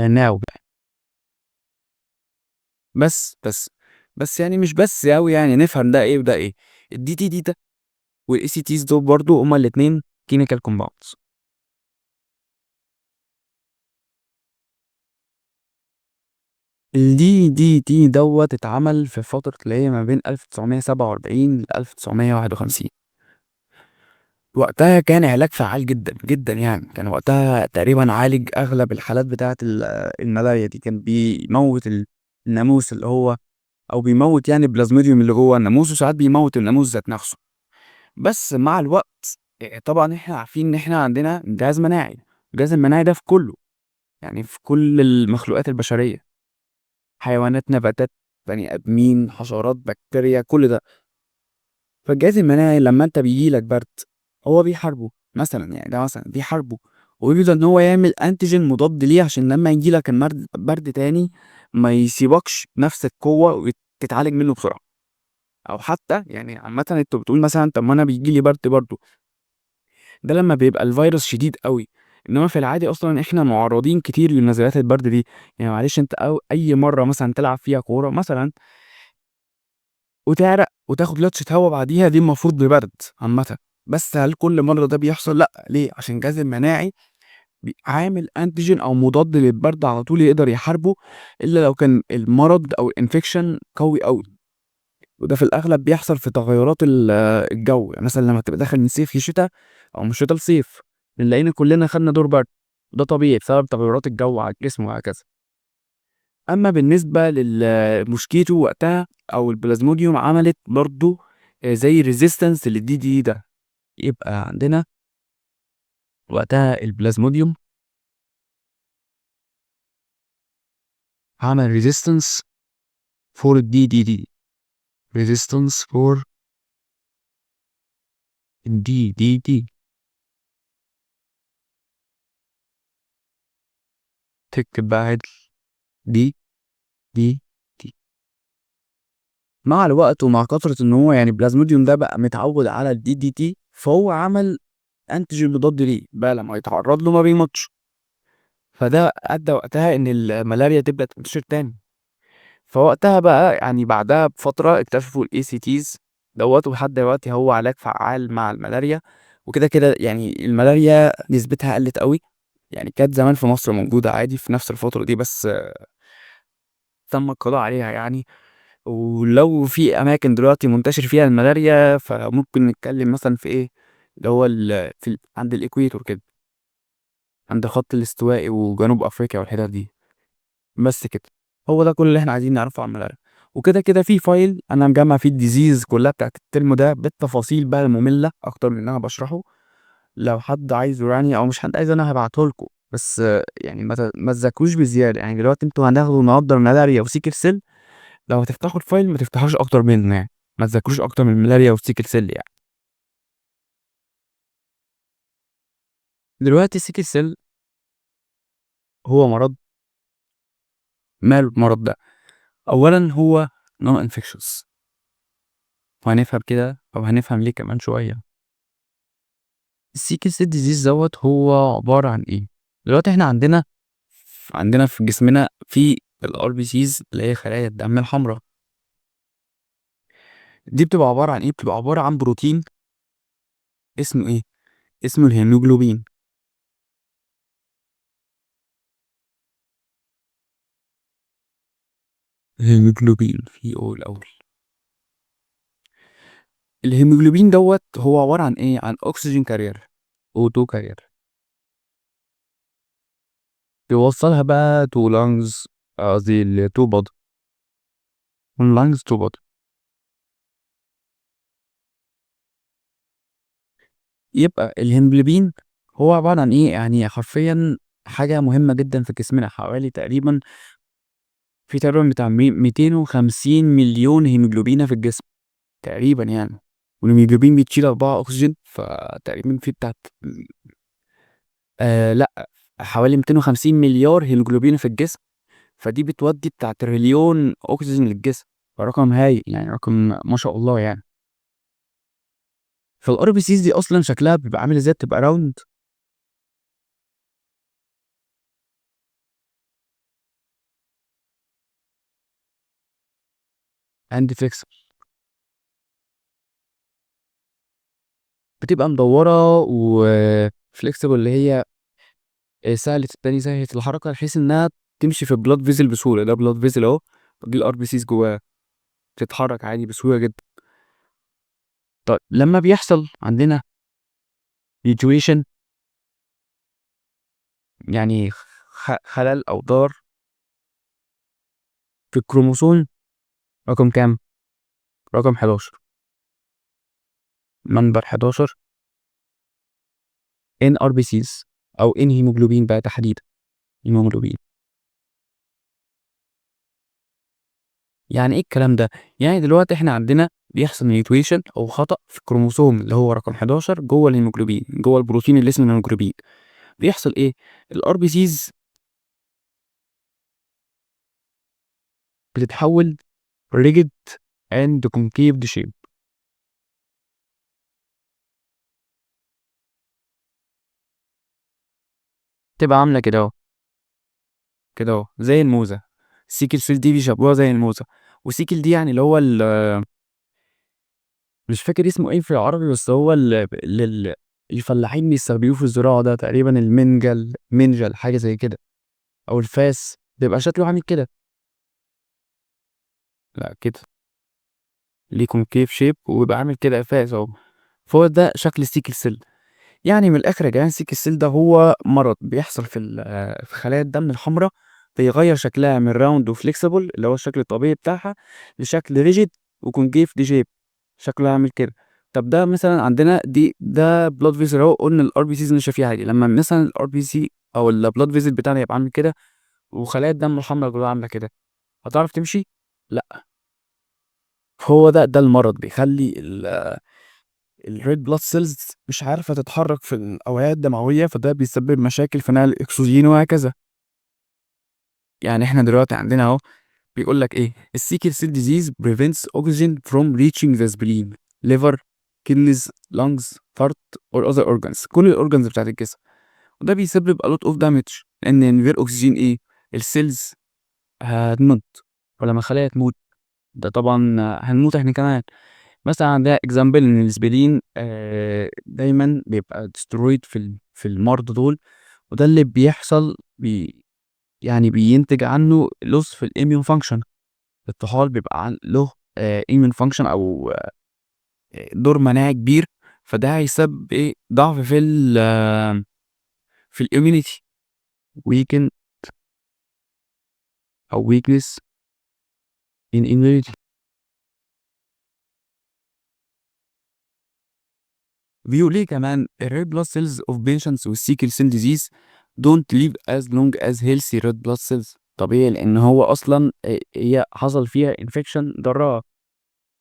ناو. بس يعني مش بس أوي، يعني نفهم ده ايه وده ايه. الDTT ده والECTs دول برضو هما الاتنين chemical compounds. الDDT اتعمل في فترة اللي هي ما بين 1947 ل 1951. وقتها كان علاج فعال جدا جدا، يعني كان وقتها تقريبا عالج اغلب الحالات بتاعه الملاريا دي. كان بيموت الناموس اللي هو، او بيموت يعني البلازميديوم اللي جوه الناموس، وساعات بيموت الناموس ذات نفسه. بس مع الوقت طبعا احنا عارفين ان احنا عندنا جهاز مناعي. الجهاز المناعي ده في كله، يعني في كل المخلوقات البشرية، حيوانات، نباتات، بني ادمين، حشرات، بكتيريا، كل ده. فالجهاز المناعي لما انت بيجيلك برد، هو بيحاربه مثلا، يعني ده مثلا بيحاربه، ويبدأ ان هو يعمل انتيجين مضاد ليه، عشان لما يجيلك المرض برد تاني ما يسيبكش نفس القوة وتتعالج منه بسرعة. او حتى يعني عامة انت بتقول مثلا طب ما انا بيجيلي برد برضه، ده لما بيبقى الفيروس شديد قوي. انما في العادي اصلا احنا معرضين كتير لنزلات البرد دي. يعني معلش انت او اي مره مثلا تلعب فيها كوره مثلا وتعرق وتاخد لطشة هوا بعديها، دي المفروض ببرد عامة. بس هل كل مرة ده بيحصل؟ لأ. ليه؟ عشان الجهاز المناعي عامل انتيجين او مضاد للبرد على طول يقدر يحاربه، الا لو كان المرض او الانفكشن قوي قوي. وده في الاغلب بيحصل في تغيرات الجو، يعني مثلا لما تبقى داخل من صيف لشتاء او من شتاء لصيف، بنلاقينا كلنا خدنا دور برد. ده طبيعي بسبب تغيرات الجو على الجسم وهكذا. اما بالنسبه للموسكيتو وقتها او البلازموديوم، عملت برضو زي ريزيستنس للDDT ده. يبقى عندنا وقتها البلازموديوم عمل ريزيستنس فور الDDT. ريزيستنس فور الDDT. تكتب بقى عدل دي. مع الوقت ومع كثرة ان هو يعني البلازموديوم ده بقى متعود على الDDT، فهو عمل انتيجين مضاد ليه بقى، لما يتعرض له ما بيموتش. فده ادى وقتها ان الملاريا تبدا تنتشر تاني. فوقتها بقى يعني بعدها بفترة اكتشفوا الACTs دوت، ولحد دلوقتي هو علاج فعال مع الملاريا. وكده كده يعني الملاريا نسبتها قلت قوي. يعني كانت زمان في مصر موجودة عادي في نفس الفترة دي، بس تم القضاء عليها يعني. ولو في أماكن دلوقتي منتشر فيها الملاريا، فممكن نتكلم مثلا في إيه، اللي هو عند الإكويتور كده، عند الخط الاستوائي وجنوب أفريقيا والحتت دي. بس كده، هو ده كل اللي احنا عايزين نعرفه عن الملاريا. وكده كده في فايل انا مجمع فيه الديزيز كلها بتاعت الترم ده بالتفاصيل بقى الممله اكتر من ان انا بشرحه. لو حد عايزه يعني، او مش حد عايزه، انا هبعته لكم. بس يعني ما تذاكروش بزياده. يعني دلوقتي انتوا هناخدوا النهارده ملاريا وسيكل سيل، لو هتفتحوا الفايل ما تفتحوش اكتر منه، يعني ما تذاكروش اكتر من ملاريا وسيكل سيل يعني. دلوقتي السيكل سيل هو مرض. ماله المرض ده؟ اولا هو نون انفكشوس، وهنفهم كده او هنفهم ليه كمان شويه. السيكل سيل ديزيز دوت هو عبارة عن ايه؟ دلوقتي احنا عندنا في جسمنا في الRBCs اللي هي خلايا الدم الحمراء. دي بتبقى عبارة عن ايه؟ بتبقى عبارة عن بروتين اسمه ايه؟ اسمه الهيموجلوبين. الهيموجلوبين في او الاول. الهيموجلوبين دوت هو عبارة عن ايه؟ عن اكسجين كارير، O2 كارير، بيوصلها بقى تو لانجز، قصدي تو بودي، من لانجز تو بودي. يبقى الهيموجلوبين هو عبارة عن ايه؟ يعني حرفيا حاجة مهمة جدا في جسمنا. حوالي تقريبا في تقريبا بتاع 250 مليون هيموجلوبينة في الجسم تقريبا يعني. والهيموجلوبين بتشيل 4 أكسجين، فتقريبا في بتاع لأ، حوالي 250 مليار هيموجلوبينة في الجسم. فدي بتودي بتاع تريليون أكسجين للجسم. فرقم هايل يعني، رقم ما شاء الله يعني. فالRBCs دي أصلا شكلها بيبقى عامل ازاي؟ بتبقى راوند اند فليكسبل. بتبقى مدورة وفليكسبل، اللي هي سهلة التاني سهلة الحركة، بحيث إنها تمشي في البلاد فيزل بسهولة. ده بلاد فيزل أهو، دي الRBCs جواه، بتتحرك عادي بسهولة جدا. طيب لما بيحصل عندنا mutation يعني خلل أو ضار في الكروموسوم رقم كام؟ رقم 11، نمبر 11، NRBCs أو N هيموجلوبين بقى تحديدا، هيموجلوبين. يعني إيه الكلام ده؟ يعني دلوقتي إحنا عندنا بيحصل ميوتيشن أو خطأ في الكروموسوم اللي هو رقم 11 جوه الهيموجلوبين، جوه البروتين اللي اسمه الهيموجلوبين. بيحصل إيه؟ الRBCs بتتحول rigid and concave shape، تبقى عاملة كده أهو، كده أهو زي الموزة. السيكل سيل دي بيشبهوها زي الموزة، وسيكل دي يعني اللي هو مش فاكر اسمه ايه في العربي، بس هو الفلاحين بيستخدموه في الزراعة، ده تقريبا منجل حاجة زي كده، أو الفاس بيبقى شكله عامل كده. لا كده ليه كونكيف شيب ويبقى عامل كده فاس اهو. فهو ده شكل السيكل سيل. يعني من الآخر يا جدعان، السيكل سيل ده هو مرض بيحصل في خلايا الدم الحمراء، بيغير شكلها من راوند وفليكسيبل اللي هو الشكل الطبيعي بتاعها لشكل ريجيد وكونكيف دي شيب، شكله عامل كده. طب ده مثلا عندنا ده بلاد فيزل اهو، قلنا الRBCs ماشيه فيها عادي. لما مثلا الRBC او البلاد فيزل بتاعنا يبقى عامل كده وخلايا الدم الحمراء جواها عامله كده، هتعرف تمشي؟ لا. هو ده المرض بيخلي الريد بلاد سيلز مش عارفه تتحرك في الاوعيه الدمويه، فده بيسبب مشاكل في نقل الاكسجين وهكذا. يعني احنا دلوقتي عندنا اهو بيقول لك ايه: السيكل سيل ديزيز prevents oxygen from reaching the spleen, liver, kidneys, lungs, heart or other organs، كل الاورجنز بتاعت الجسم. وده بيسبب a lot of damage، لان من غير اكسجين ايه؟ السيلز هتموت، ولما الخلايا تموت ده طبعا هنموت احنا كمان. مثلا عندها اكزامبل ان السبلين دايما بيبقى destroyed في المرضى دول، وده اللي بيحصل يعني بينتج عنه لوس في الاميون فانكشن. الطحال بيبقى له immune function او دور مناعي كبير، فده هيسبب ايه؟ ضعف في الاميونيتي، weaken او weakness in immunity. بيقول ليه كمان الريد blood cells of patients with sickle cell disease don't live as long as healthy red blood cells. طبيعي، لان هو اصلا هي حصل فيها انفكشن ضراء،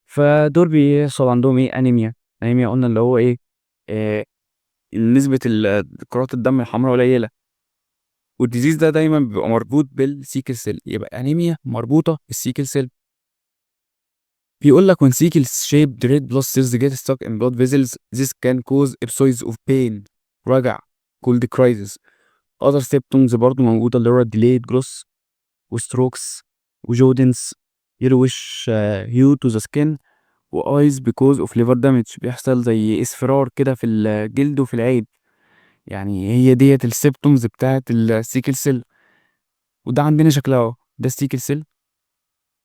فدول بيحصل عندهم ايه؟ انيميا. انيميا قلنا اللي هو ايه؟ آه، نسبة كرات الدم الحمراء قليلة. والديزيز ده دايما بيبقى مربوط بالسيكل سيل، يبقى انيميا مربوطة بالسيكل سيل. بيقول لك when sickle shaped red blood cells get stuck in blood vessels this can cause episodes of pain، رجع، cold crisis. other symptoms برضو موجودة اللي هو delayed growth وستروكس وجودنس، يروش هيو to the skin و eyes because of liver damage، بيحصل زي اصفرار كده في الجلد وفي العين. يعني هي ديت السيمبتومز بتاعت السيكل سيل. وده عندنا شكلها اهو، ده السيكل سيل،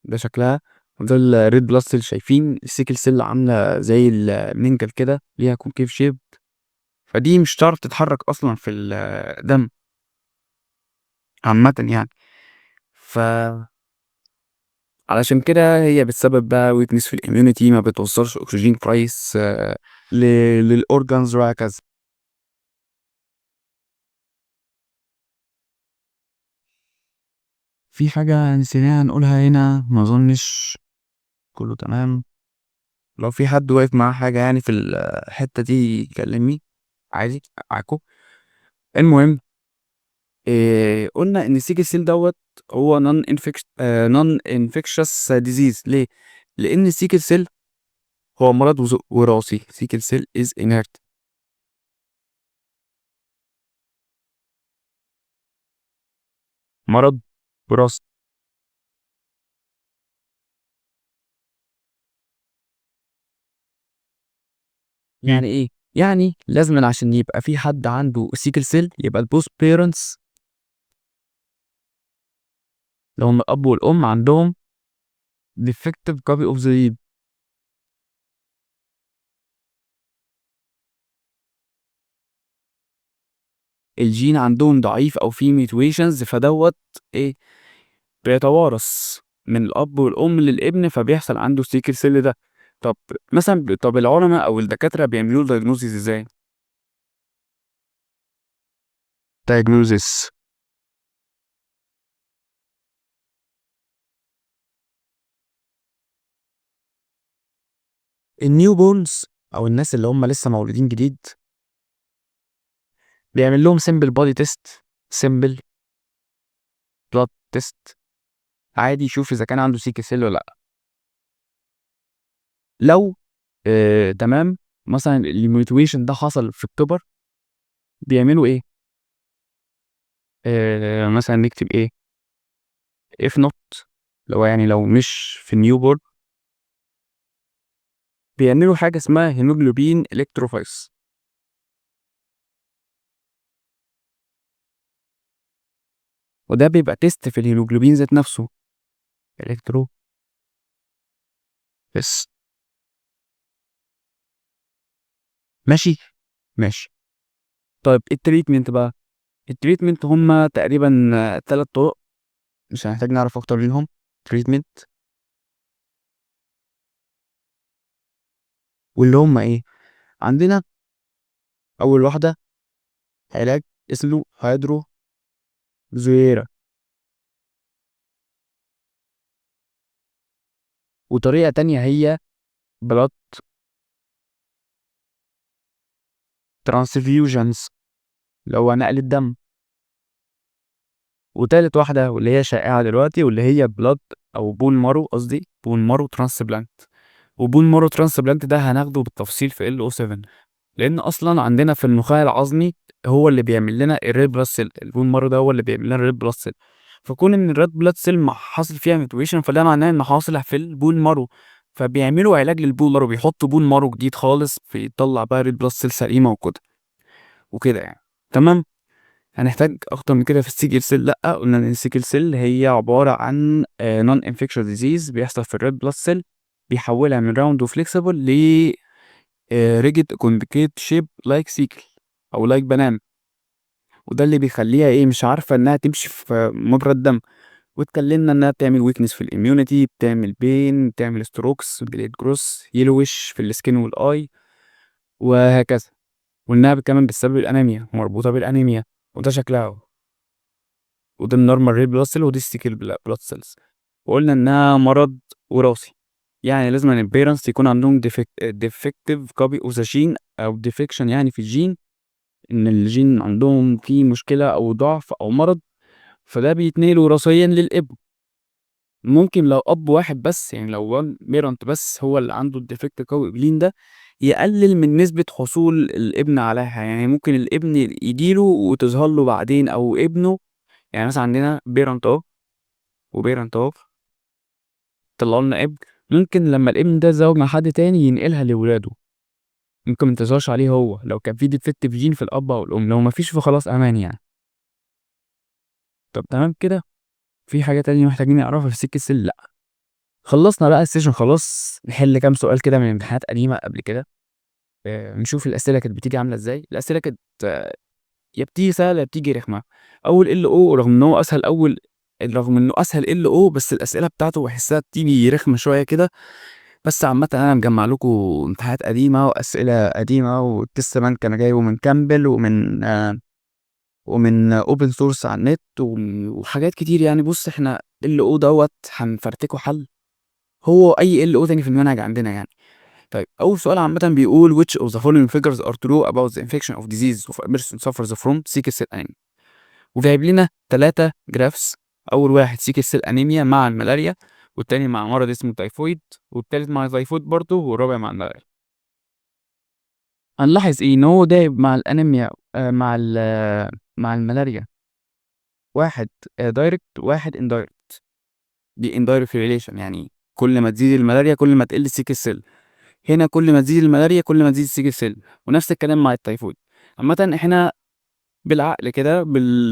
ده شكلها. وده الريد بلاد سيل. شايفين السيكل سيل عامله زي المنجل كده، ليها كونكيف شيب، فدي مش هتعرف تتحرك اصلا في الدم عامه يعني. ف علشان كده هي بتسبب بقى ويكنس في الاميونيتي، ما بتوصلش اكسجين كويس للاورجانز وهكذا. في حاجة نسيناها نقولها هنا؟ ما اظنش، كله تمام. لو في حد واقف معاه حاجة يعني في الحتة دي يكلمني عادي معاكم. المهم قلنا ان السيكل سيل دوت هو نون انفكشس ديزيز. ليه؟ لان السيكل سيل هو مرض وراثي. سيكل سيل از انهرت، مرض وراثي. يعني ايه؟ يعني لازم عشان يبقى في حد عنده سيكل سيل يبقى البوست بيرنتس لو هم الاب والام عندهم defective copy of the الجين عندهم ضعيف او في ميوتيشنز، فدوت ايه بيتوارث من الاب والام للابن، فبيحصل عنده سيكل سيل ده. طب مثلا طب العلماء او الدكاتره بيعملوا دايجنوزيس ازاي؟ diagnosis. النيو بورنز او الناس اللي هم لسه مولودين جديد بيعمل لهم سيمبل بودي تيست، سيمبل بلاد تيست، عادي يشوف اذا كان عنده سيكل سيل ولا لا. لو تمام، مثلا الميوتيشن ده حصل في الكبر، بيعملوا ايه؟ مثلا نكتب ايه if not، لو يعني لو مش في النيو بورن، بيعملوا حاجه اسمها هيموجلوبين الكتروفايس. وده بيبقى تيست في الهيموجلوبين ذات نفسه، الكترو بس. ماشي ماشي. طيب التريتمنت بقى، التريتمنت هما تقريبا 3 طرق، مش هنحتاج نعرف اكتر منهم. تريتمنت واللي هما ايه عندنا؟ اول واحده علاج اسمه هيدروزويرا، وطريقه تانية هي بلاد ترانسفيوجنز، اللي هو نقل الدم. وتالت واحده واللي هي شائعه دلوقتي، واللي هي بلاد او بون مارو، قصدي بون مارو ترانسبلانت. وبون مارو ترانسبلانت ده هناخده بالتفصيل في ال او 7، لان اصلا عندنا في النخاع العظمي هو اللي بيعمل لنا الريد بلاد سيل، البون مارو ده هو اللي بيعمل لنا الريد بلاد سيل. فكون ان الريد بلاد سيل حاصل فيها ميوتيشن، فده معناه ان حاصل في البون مارو، فبيعملوا علاج للبون مارو، بيحطوا بون مارو جديد خالص فيطلع بقى ريد بلاد سيل سليمه وكده وكده يعني. تمام. هنحتاج اكتر من كده في السيكل سيل؟ لا، قلنا ان السيكل سيل هي عباره عن نون انفكشن ديزيز بيحصل في الريد بلاد سيل، بيحولها من راوند وفليكسبل ل ريجيد كونكيت شيب لايك سيكل او لايك بنان. وده اللي بيخليها ايه مش عارفه انها تمشي في مجرى الدم. واتكلمنا انها بتعمل ويكنس في الاميونيتي، بتعمل بين، بتعمل ستروكس، بليد جروس، يلوش في السكين والاي، وهكذا. وانها كمان بتسبب الانيميا، مربوطه بالانيميا، وده شكلها اهو. وده النورمال ريد بلاد سيل، ودي السيكل بلاد سيلز. وقلنا انها مرض وراثي، يعني لازم ان البيرنتس يكون عندهم ديفكتيف كوبي اوف ذا جين، او ديفكشن يعني في الجين، ان الجين عندهم فيه مشكله او ضعف او مرض، فده بيتنقل وراثيا للابن. ممكن لو اب واحد بس، يعني لو وان بيرنت بس هو اللي عنده الديفكت قوي جين ده، يقلل من نسبة حصول الابن عليها. يعني ممكن الابن يجيله وتظهر له بعدين، او ابنه. يعني مثلا عندنا بيرنت اهو وبيرنت اهو، طلعوا لنا ابن، ممكن لما الابن ده زوج مع حد تاني ينقلها لولاده، ممكن متظهرش عليه هو لو كان في ديفكت في جين في الاب او الام. لو مفيش فخلاص امان يعني. طب تمام كده. في حاجة تانية محتاجين نعرفها في السيكل سيل؟ لا. خلصنا بقى السيشن خلاص، نحل كام سؤال كده من امتحانات قديمة قبل كده. نشوف الأسئلة كانت بتيجي عاملة ازاي. الأسئلة كانت يا بتيجي سهلة يا بتيجي رخمة. أول ال او، رغم إن هو أسهل رغم إنه أسهل ال او، بس الأسئلة بتاعته بحسها بتيجي رخمة شوية كده. بس عامة أنا مجمع لكم امتحانات قديمة وأسئلة قديمة، والتست بانك أنا جايبه من كامبل ومن اوبن سورس على النت وحاجات كتير يعني. بص احنا ال او دوت هنفرتكه حل، هو اي ال او تاني في المنهج عندنا يعني. طيب اول سؤال عامه بيقول which of the following figures are true about the infection of disease of a person suffers from sickle cell anemia. وجايب لنا 3 جرافس. اول واحد سيكل سيل انيميا مع الملاريا، والتاني مع مرض اسمه تايفويد، والتالت مع تايفويد برضه، والرابع مع الملاريا. هنلاحظ ايه؟ ان هو ده مع الانيميا مع الملاريا واحد دايركت واحد اندايركت. دي اندايركت ريليشن، يعني كل ما تزيد الملاريا كل ما تقل السيكل سيل. هنا كل ما تزيد الملاريا كل ما تزيد السيكل سيل. ونفس الكلام مع التيفود. عامة احنا بالعقل كده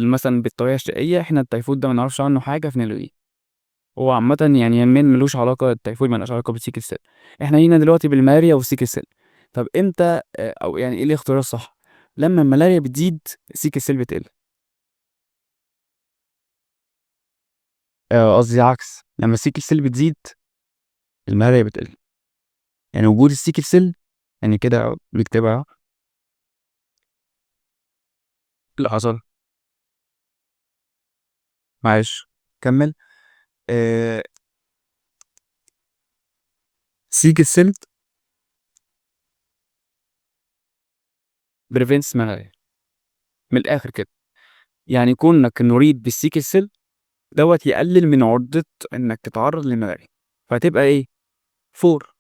مثلا بالطريقة الشقية، احنا التيفود ده ما نعرفش عنه حاجة فنلغيه. هو عامة يعني يمين ملوش علاقة، التيفود ملوش علاقة بالسيكل سيل. احنا هنا دلوقتي بالملاريا والسيكل سيل. طب امتى او يعني ايه الاختيار الصح؟ لما الملاريا بتزيد السيكل سيل بتقل. قصدي عكس، لما السيكل سيل بتزيد الملاريا بتقل. يعني وجود السيكل سيل يعني كده بنكتبها. لا حصل، معلش كمل. آه سيكل سيل بريفنتس ملاريا، من الاخر كده. يعني كونك نريد بالسيكل سيل دوت يقلل من عرضة انك تتعرض للملاريا، فهتبقى ايه؟ فور،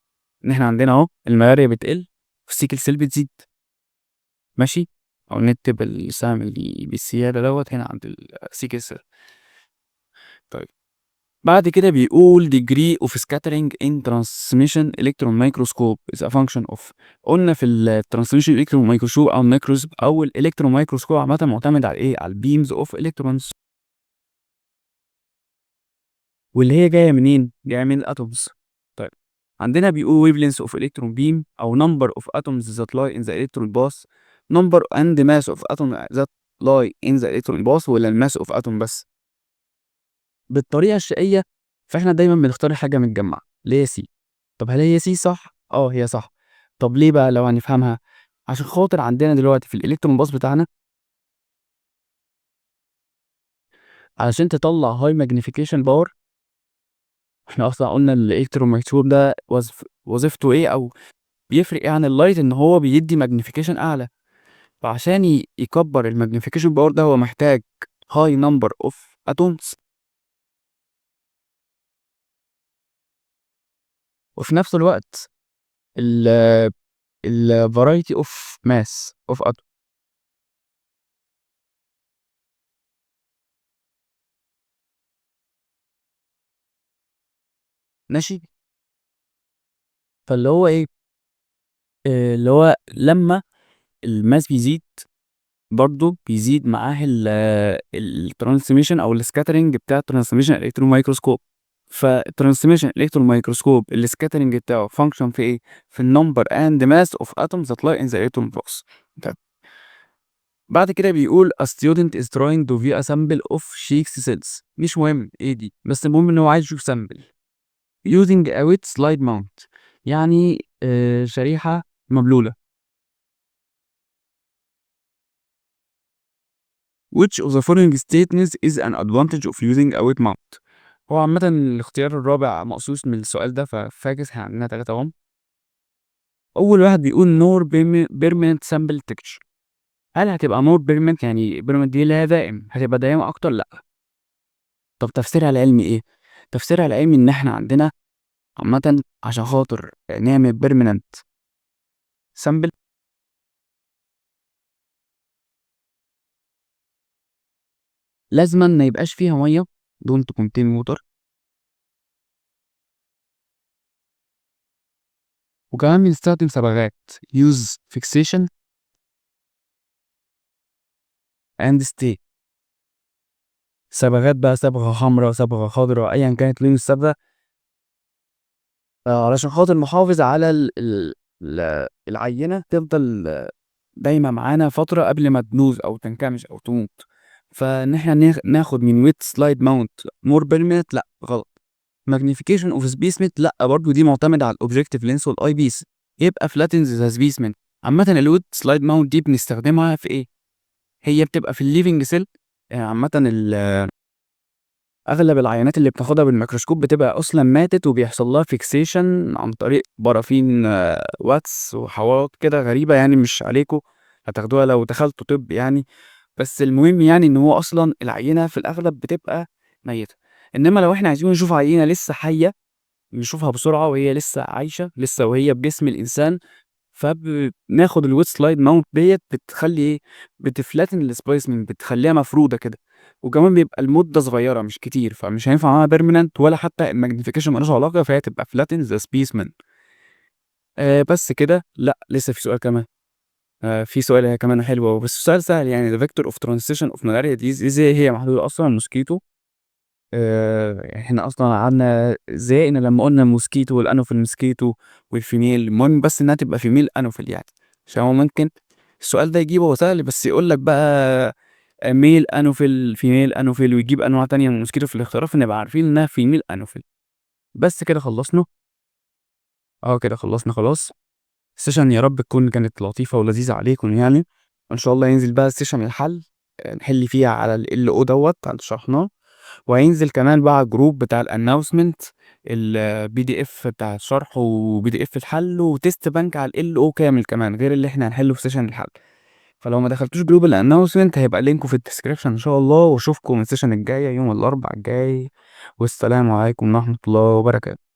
ان احنا عندنا اهو الملاريا بتقل والسيكل سيل بتزيد. ماشي، او نكتب السهم اللي بالسيادة دوت هنا عند السيكل سيل. طيب بعد كده بيقول degree of scattering in transmission electron microscope is a function of. قلنا في ال transmission electron microscope او الميكروسكوب او الالكترون مايكروسكوب عامة معتمد على ايه؟ على البيمز اوف الكترونز، واللي هي جاية منين؟ جاية من الاتومز. طيب عندنا بيقول wavelength of electron beam او number of atoms that lie in the electron path، number and mass of atom that lie in the electron path، ولا الماس of atom بس. بالطريقة الشقية فاحنا دايما بنختار حاجة متجمعة اللي هي سي. طب هل هي سي صح؟ اه هي صح. طب ليه بقى لو هنفهمها؟ عشان خاطر عندنا دلوقتي في الالكترون باص بتاعنا، علشان تطلع هاي ماجنيفيكيشن باور، احنا اصلا قلنا الالكترون مايكروسكوب ده وظيفته ايه، او بيفرق ايه عن اللايت؟ ان هو بيدي ماجنيفيكيشن اعلى. فعشان يكبر الماجنيفيكيشن باور ده هو محتاج هاي نمبر اوف اتومز، وفي نفس الوقت ال ال variety of mass of atom. ماشي، فاللي هو ايه، اللي هو لما الماس بيزيد برضه بيزيد معاه الترانسميشن او السكاترنج بتاع الترانسميشن الكترون مايكروسكوب. فالترانسميشن الكترون مايكروسكوب السكاترنج بتاعه فانكشن في ايه؟ في النمبر اند ماس اوف اتومز that lie in the electron box. طيب بعد كده بيقول a student is trying to view a sample of Sheik's cells. مش مهم ايه دي، بس المهم ان هو عايز يشوف سامبل using a wet slide mount، يعني شريحة مبلولة. Which of the following statements is an advantage of using a wet mount؟ هو عامة الاختيار الرابع مقصوص من السؤال ده، ففاكس احنا عندنا تلاتة اهم. أول واحد بيقول نور permanent sample texture. هل هتبقى نور permanent؟ يعني permanent دي اللي هي دائم، هتبقى دائمة أكتر؟ لأ. طب تفسيرها العلمي إيه؟ تفسيرها العلمي إن احنا عندنا عامة عشان خاطر نعمل permanent sample لازما ما يبقاش فيها مية، don't contain water، وكمان بنستخدم صبغات use fixation and stay. صبغات بقى، صبغة حمراء صبغة خضراء أيا كانت لون الصبغة، علشان خاطر نحافظ على العينة تفضل دايما معانا فترة قبل ما تبوظ أو تنكمش أو تموت. فإن احنا ناخد من ويت سلايد ماونت مور بيرمننت، لأ غلط. ماجنيفيكيشن اوف سبيسمنت، لأ برضو دي معتمدة على الأوبجيكتيف لينس والأي بيس، يبقى فلاتنز ذا سبيسمنت. عامة الويت سلايد ماونت دي بنستخدمها في إيه؟ هي بتبقى في الليفنج سيل. عامة اغلب العينات اللي بتاخدها بالميكروسكوب بتبقى اصلا ماتت وبيحصل لها فيكسيشن عن طريق بارافين واتس وحوارات كده غريبه، يعني مش عليكم هتاخدوها لو دخلتوا طب يعني. بس المهم يعني ان هو اصلا العينه في الاغلب بتبقى ميته. انما لو احنا عايزين نشوف عينه لسه حيه نشوفها بسرعه وهي لسه عايشه لسه وهي بجسم الانسان، فبناخد الويت سلايد ماونت ديت بتخلي ايه، بتفلاتن السبايسمنت، بتخليها مفروده كده. وكمان بيبقى المده صغيره مش كتير، فمش هينفع معاها بيرمننت ولا حتى الماجنيفيكيشن مالوش علاقه، فهي تبقى فلاتن ذا سبيسمن. بس كده؟ لا لسه في سؤال كمان. في سؤال هي كمان حلو بس سؤال سهل يعني. the vector of transition of malaria disease ازاي هي محدوده اصلا الموسكيتو؟ احنا اصلا قعدنا ازاي ان لما قلنا الموسكيتو والانوفيل موسكيتو والفيميل، المهم بس انها تبقى فيميل انوفيل يعني، عشان هو ممكن السؤال ده يجيبه هو سهل، بس يقول لك بقى male anophil female anophil ويجيب أنواع تانية من الموسكيتو في الاختيارات، فنبقى عارفين إنها female anophil. بس كده خلّصنا. كده خلّصنا خلاص. السيشن يا رب تكون كانت لطيفة ولذيذة عليكم يعني، وإن شاء الله ينزل بقى السيشن الحل نحل فيها على الLO دوّة على اللي شرحناه، وهينزل كمان بقى على الجروب بتاع الannouncement الPDF بتاع الشرح وPDF الحل وtest bank على الLO كامل كمان غير اللي إحنا هنحله في سيشن الحل. فلو ما دخلتوش جروب الannouncement هيبقى لينكه في الdescription إن شاء الله، واشوفكم السيشن الجاية يوم الأربع الجاي، والسلام عليكم ورحمة الله وبركاته.